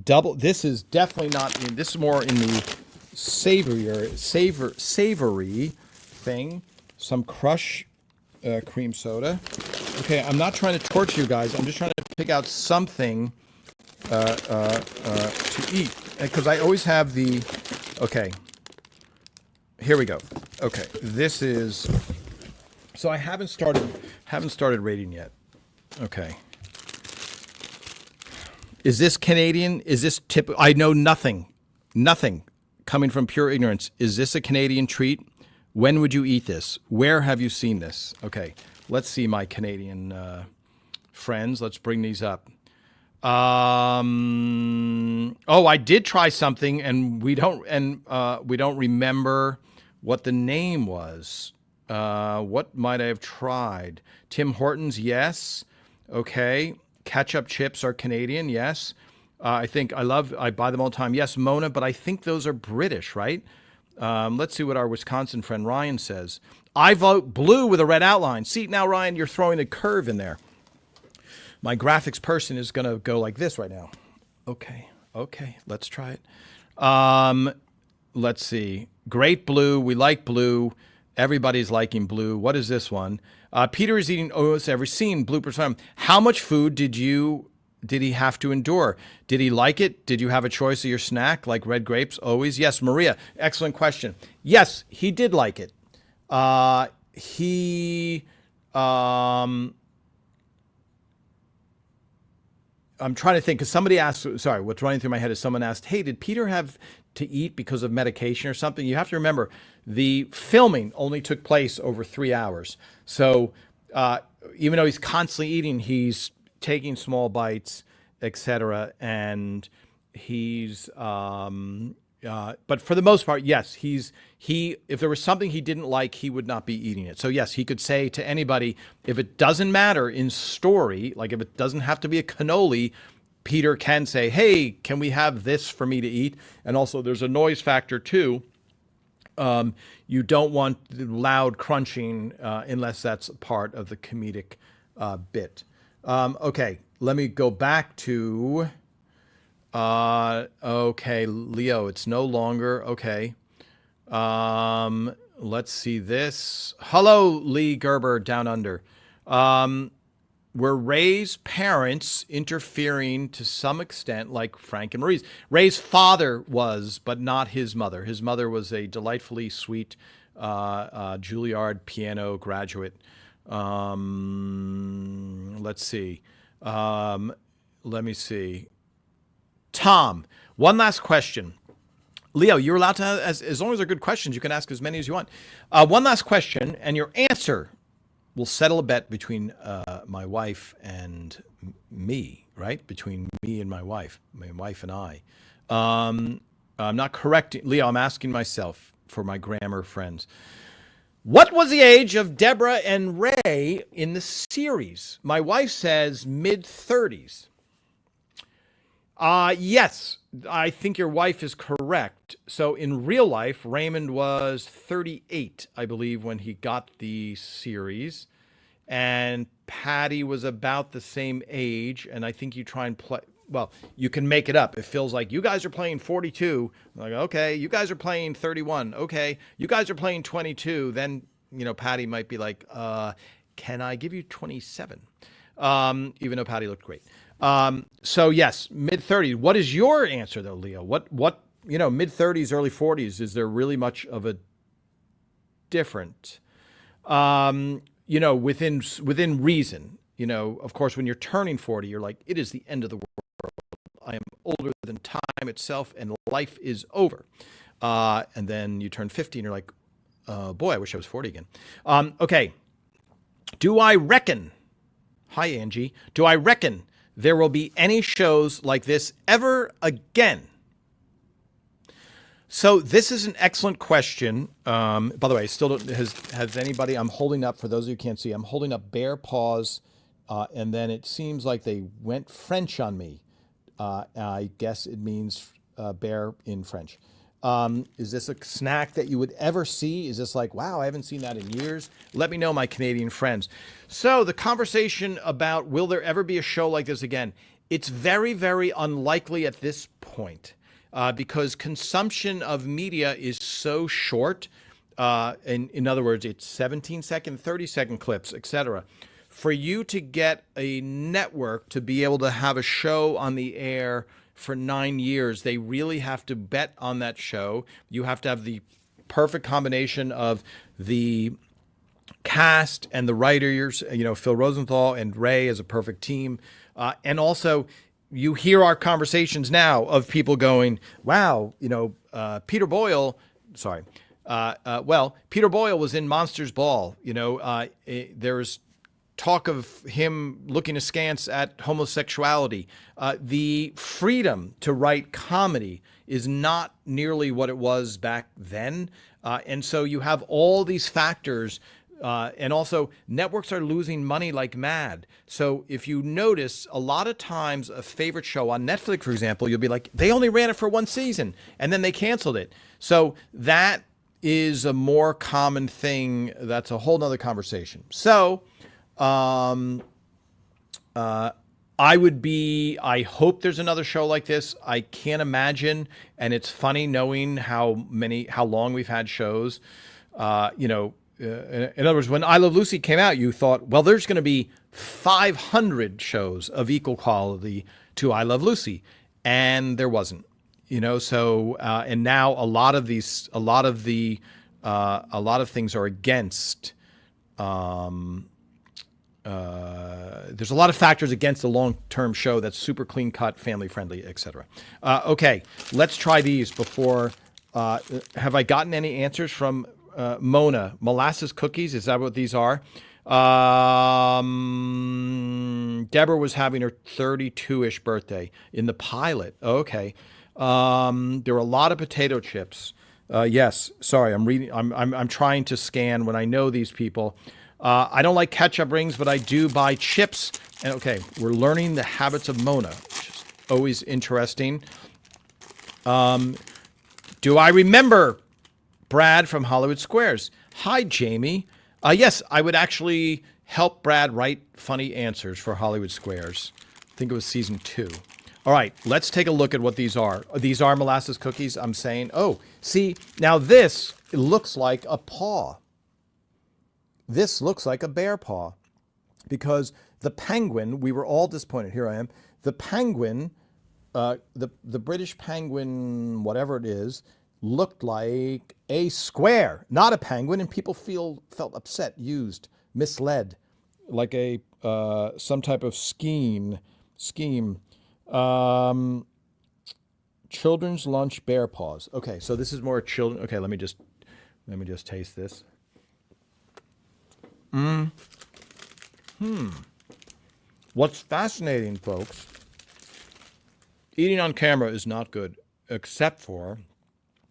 [SPEAKER 1] double. This is definitely not. This is more in the savory thing. Some crush cream soda. Okay, I'm not trying to torture you guys. I'm just trying to pick out something to eat because I always have the. Okay, here we go. Okay, this is. So I haven't started rating yet. Okay. Is this Canadian? Is this I know nothing coming from pure ignorance. Is this a Canadian treat? When would you eat this? Where have you seen this? Okay, let's see my Canadian friends. Let's bring these up. Oh, I did try something, and we don't remember what the name was. What might I have tried? Tim Hortons, yes. Okay. Ketchup chips are Canadian, yes. I buy them all the time. Yes, Mona, but I think those are British, right? Let's see what our Wisconsin friend Ryan says. I vote blue with a red outline. See, now, Ryan, you're throwing a curve in there. My graphics person is going to go like this right now. Okay, let's try it. Let's see. Great blue. We like blue. Everybody's liking blue. What is this one? Peter is eating almost every scene. Bloopers from him. How much food did he have to endure? Did he like it? Did you have a choice of your snack like red grapes? Always. Yes, Maria. Excellent question. Yes, he did like it. I'm trying to think because somebody asked. Sorry, what's running through my head is someone asked, "Hey, did Peter have to eat because of medication or something?" You have to remember the filming only took place over 3 hours. So even though he's constantly eating, he's taking small bites, etc. And he's but for the most part, yes, if there was something he didn't like, he would not be eating it. So yes, he could say to anybody, if it doesn't matter in story, like if it doesn't have to be a cannoli, Peter can say, hey, can we have this for me to eat? And also there's a noise factor too. You don't want loud crunching unless that's part of the comedic bit. Okay, let me go back to, okay, Leo, it's no longer, okay. Let's see this. Hello, Lee Gerber, down under. were Ray's parents interfering to some extent, like Frank and Marie's? Ray's father was, but not his mother. His mother was a delightfully sweet Juilliard piano graduate. Let's see. Let me see. Tom, one last question. Leo, you're allowed to, as long as they're good questions, you can ask as many as you want. One last question, and your answer will settle a bet between my wife and me, right? Between me and my wife and I. I'm not correcting, Leo, I'm asking myself for my grammar friends. What was the age of Deborah and Ray in the series? My wife says mid-30s. Yes, I think your wife is correct. So in real life, Raymond was 38, I believe, when he got the series. And Patty was about the same age. And I think you try and play, well, you can make it up. It feels like you guys are playing 42. Like, okay, you guys are playing 31. Okay, you guys are playing 22. Then, Patty might be like, can I give you 27? Even though Patty looked great. So yes, mid-30s. What is your answer though, Leo? What mid-30s, early 40s, is there really much of a different, within reason? Of course, when you're turning 40, you're like, it is the end of the world. I am older than time itself and life is over. And then you turn 50 and you're like, boy, I wish I was 40 again. Okay. Do I reckon, hi Angie, do I reckon there will be any shows like this ever again? So this is an excellent question. By the way, I still don't, has anybody, I'm holding up, for those of you who can't see, I'm holding up bear paws, and then it seems like they went French on me. I guess it means bear in French. Is this a snack that you would ever see? Is this like, wow, I haven't seen that in years? Let me know, my Canadian friends. So the conversation about will there ever be a show like this again? It's very, very unlikely at this point because consumption of media is so short. In other words, it's 17-second, 30-second clips, etc. For you to get a network to be able to have a show on the air for 9 years, they really have to bet on that show. You have to have the perfect combination of the cast and the writers, Phil Rosenthal and Ray as a perfect team. And also, you hear our conversations now of people going, wow, Peter Boyle, sorry. Peter Boyle was in Monsters Ball. There's talk of him looking askance at homosexuality. The freedom to write comedy is not nearly what it was back then. And so you have all these factors. And also, networks are losing money like mad. So if you notice, a lot of times a favorite show on Netflix, for example, you'll be like, they only ran it for one season and then they canceled it. So that is a more common thing. That's a whole nother conversation. So I hope there's another show like this. I can't imagine. And it's funny knowing how long we've had shows. In other words, when I Love Lucy came out, you thought, well, there's going to be 500 shows of equal quality to I Love Lucy. And there wasn't, so, and now a lot of things are against, there's a lot of factors against a long-term show that's super clean-cut, family-friendly, etc. Okay, let's try these before. Have I gotten any answers from Mona? Molasses cookies, is that what these are? Deborah was having her 32-ish birthday in the pilot. Okay. There were a lot of potato chips. Yes, sorry, I'm reading. I'm trying to scan when I know these people. I don't like ketchup rings, but I do buy chips. And okay, we're learning the habits of Mona, which is always interesting. Do I remember Brad from Hollywood Squares? Hi, Jamie. Yes, I would actually help Brad write funny answers for Hollywood Squares. I think it was season 2. All right, let's take a look at what these are. These are molasses cookies, I'm saying. Oh, see, now this looks like a paw. This looks like a bear paw because The penguin, we were all disappointed. Here I am. The penguin, the British penguin, whatever it is, looked like a square, not a penguin, and people felt upset, used, misled, like a some type of scheme. Um, Children's lunch bear paws. Okay, so this is more children. Okay, let me just taste this. What's fascinating, folks, eating on camera is not good, except for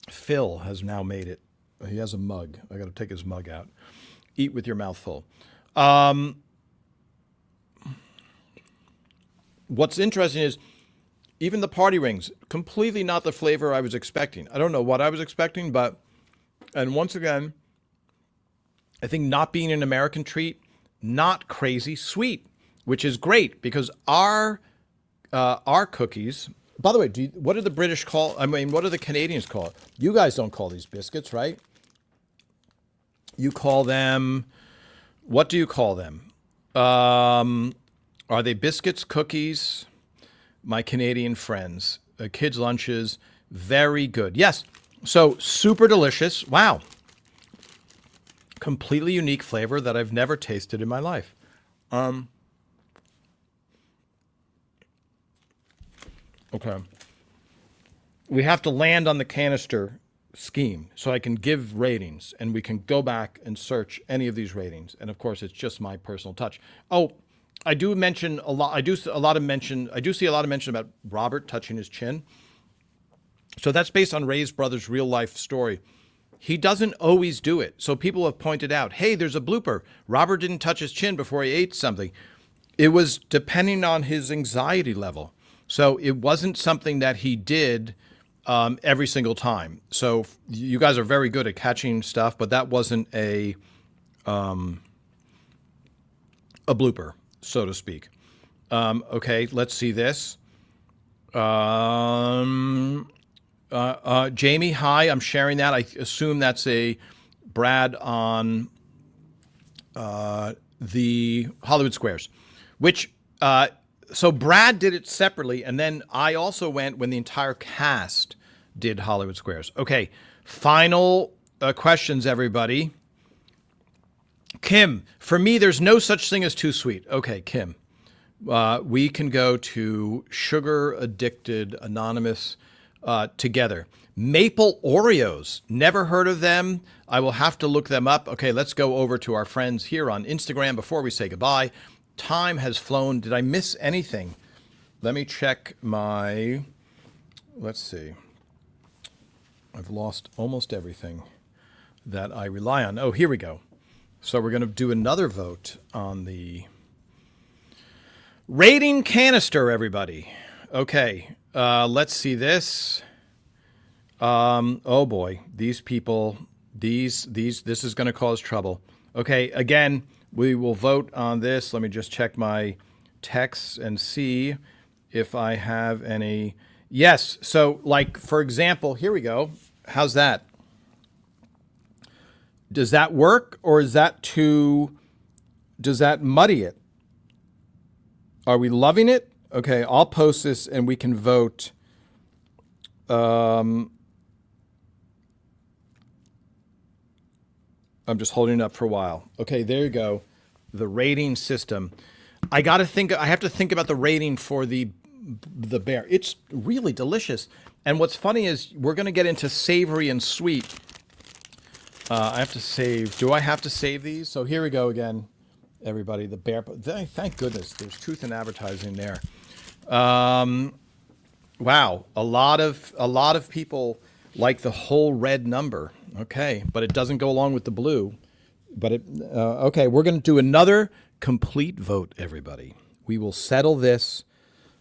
[SPEAKER 1] Phil has now made it. He has a mug. I got to take his mug out. Eat with your mouth full. What's interesting is even the party rings, completely not the flavor I was expecting. I don't know what I was expecting, and once again, I think not being an American treat, not crazy sweet, which is great because our cookies. By the way, what do the British call? I mean, what do the Canadians call it? You guys don't call these biscuits, right? You call them. What do you call them? Are they biscuits, cookies? My Canadian friends, kids' lunches, very good. Yes, so super delicious. Wow. Completely unique flavor that I've never tasted in my life. Okay. We have to land on the canister scheme so I can give ratings and we can go back and search any of these ratings. And of course, it's just my personal touch. Oh, I do mention a lot. I do see a lot of mention about Robert touching his chin. So that's based on Ray's brother's real life story. He doesn't always do it. So people have pointed out, hey, there's a blooper. Robert didn't touch his chin before he ate something. It was depending on his anxiety level. So it wasn't something that he did every single time. So you guys are very good at catching stuff, but that wasn't a blooper, so to speak. Okay, let's see this. Jamie, hi, I'm sharing that. I assume that's a Brad on the Hollywood Squares, which, so Brad did it separately, and then I also went when the entire cast did Hollywood Squares. Okay, final questions, everybody. Kim, for me, there's no such thing as too sweet. Okay, Kim, we can go to Sugar Addicted Anonymous together. Maple Oreos, never heard of them. I will have to look them up. Okay, let's go over to our friends here on Instagram before we say goodbye. Time has flown. Did I miss anything? Let me check my, let's see. I've lost almost everything that I rely on. Oh, here we go. So we're going to do another vote on the rating canister, everybody. Okay, let's see this. Oh boy, these people, this is going to cause trouble. Okay, again, we will vote on this. Let me just check my texts and see if I have any. Yes, so like, for example, here we go. How's that? Does that work, or is that does that muddy it? Are we loving it? Okay, I'll post this and we can vote. I'm just holding it up for a while. Okay, there you go. The rating system. I have to think about the rating for the bear. It's really delicious. And what's funny is we're going to get into savory and sweet. I have to save. Do I have to save these? So here we go again, everybody. The bear. Thank goodness there's truth in advertising there. Wow, a lot of people like the whole red number. Okay, but it doesn't go along with the blue. But okay, we're going to do another complete vote, everybody. We will settle this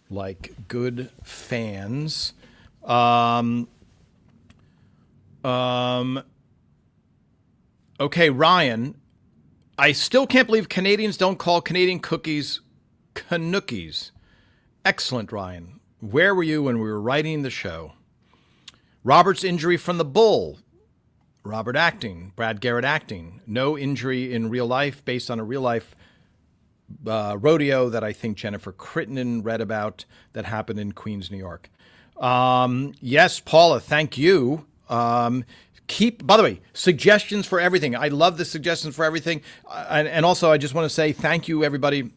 [SPEAKER 1] like good fans. Okay, Ryan, I still can't believe Canadians don't call Canadian cookies Canookies. Excellent, Ryan. Where were you when we were writing the show? Robert's injury from the bull. Robert acting. Brad Garrett acting. No injury in real life based on a real life rodeo that I think Jennifer Crittenden read about that happened in Queens, New York. Yes, Paula, thank you. By the way, suggestions for everything. I love the suggestions for everything. And also, I just want to say thank you, everybody,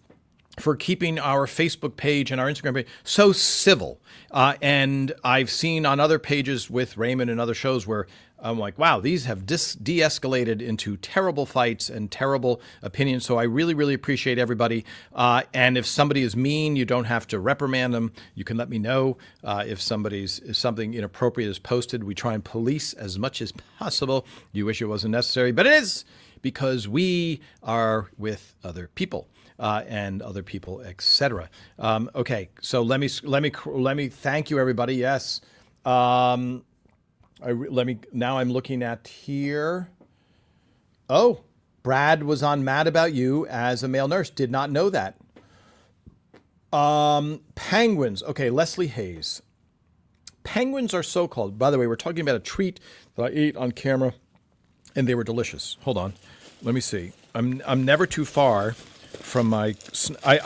[SPEAKER 1] for keeping our Facebook page and our Instagram page so civil. And I've seen on other pages with Raymond and other shows where I'm like, wow, these have de-escalated into terrible fights and terrible opinions. So I really, really appreciate everybody. And if somebody is mean, you don't have to reprimand them. You can let me know if something inappropriate is posted. We try and police as much as possible. You wish it wasn't necessary, but it is, because we are with other people. And other people, etc. Okay, so let me thank you, everybody. Yes, now I'm looking at here. Oh, Brad was on Mad About You as a male nurse. Did not know that. Penguins. Okay, Leslie Hayes. Penguins are so-called. By the way, we're talking about a treat that I ate on camera, and they were delicious. Hold on, let me see. I'm never too far from my,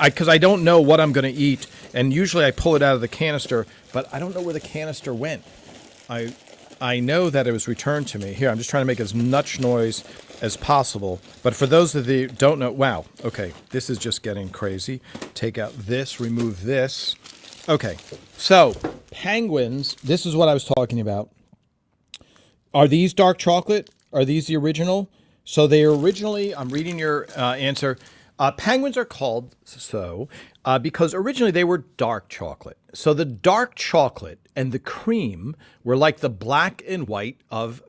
[SPEAKER 1] because I don't know what I'm going to eat, and usually I pull it out of the canister, but I don't know where the canister went. I know that it was returned to me. Here, I'm just trying to make as much noise as possible. But for those of you who don't know, wow, okay, this is just getting crazy. Take out this, remove this. Okay, so penguins, this is what I was talking about. Are these dark chocolate? Are these the original? So they originally, I'm reading your answer. Penguins are called so because originally they were dark chocolate. So the dark chocolate and the cream were like the black and white of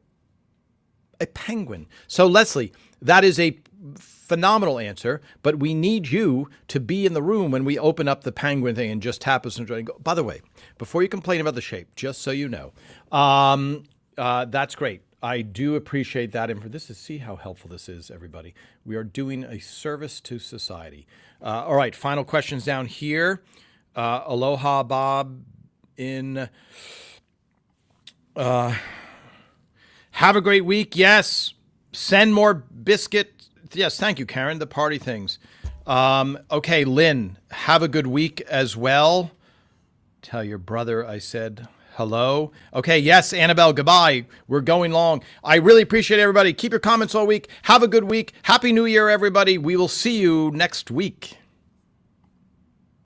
[SPEAKER 1] a penguin. So Leslie, that is a phenomenal answer, but we need you to be in the room when we open up the penguin thing and just tap us and go. By the way, before you complain about the shape, just so you know, that's great. I do appreciate that. And for this is, see how helpful this is, everybody. We are doing a service to society. All right, final questions down here. Aloha Bob in, have a great week. Yes. Send more biscuit. Yes. Thank you, Karen. The party things. Okay. Lynn, have a good week as well. Tell your brother I said hello. Okay, yes, Annabelle, goodbye. We're going long. I really appreciate everybody. Keep your comments all week. Have a good week. Happy New Year, everybody. We will see you next week.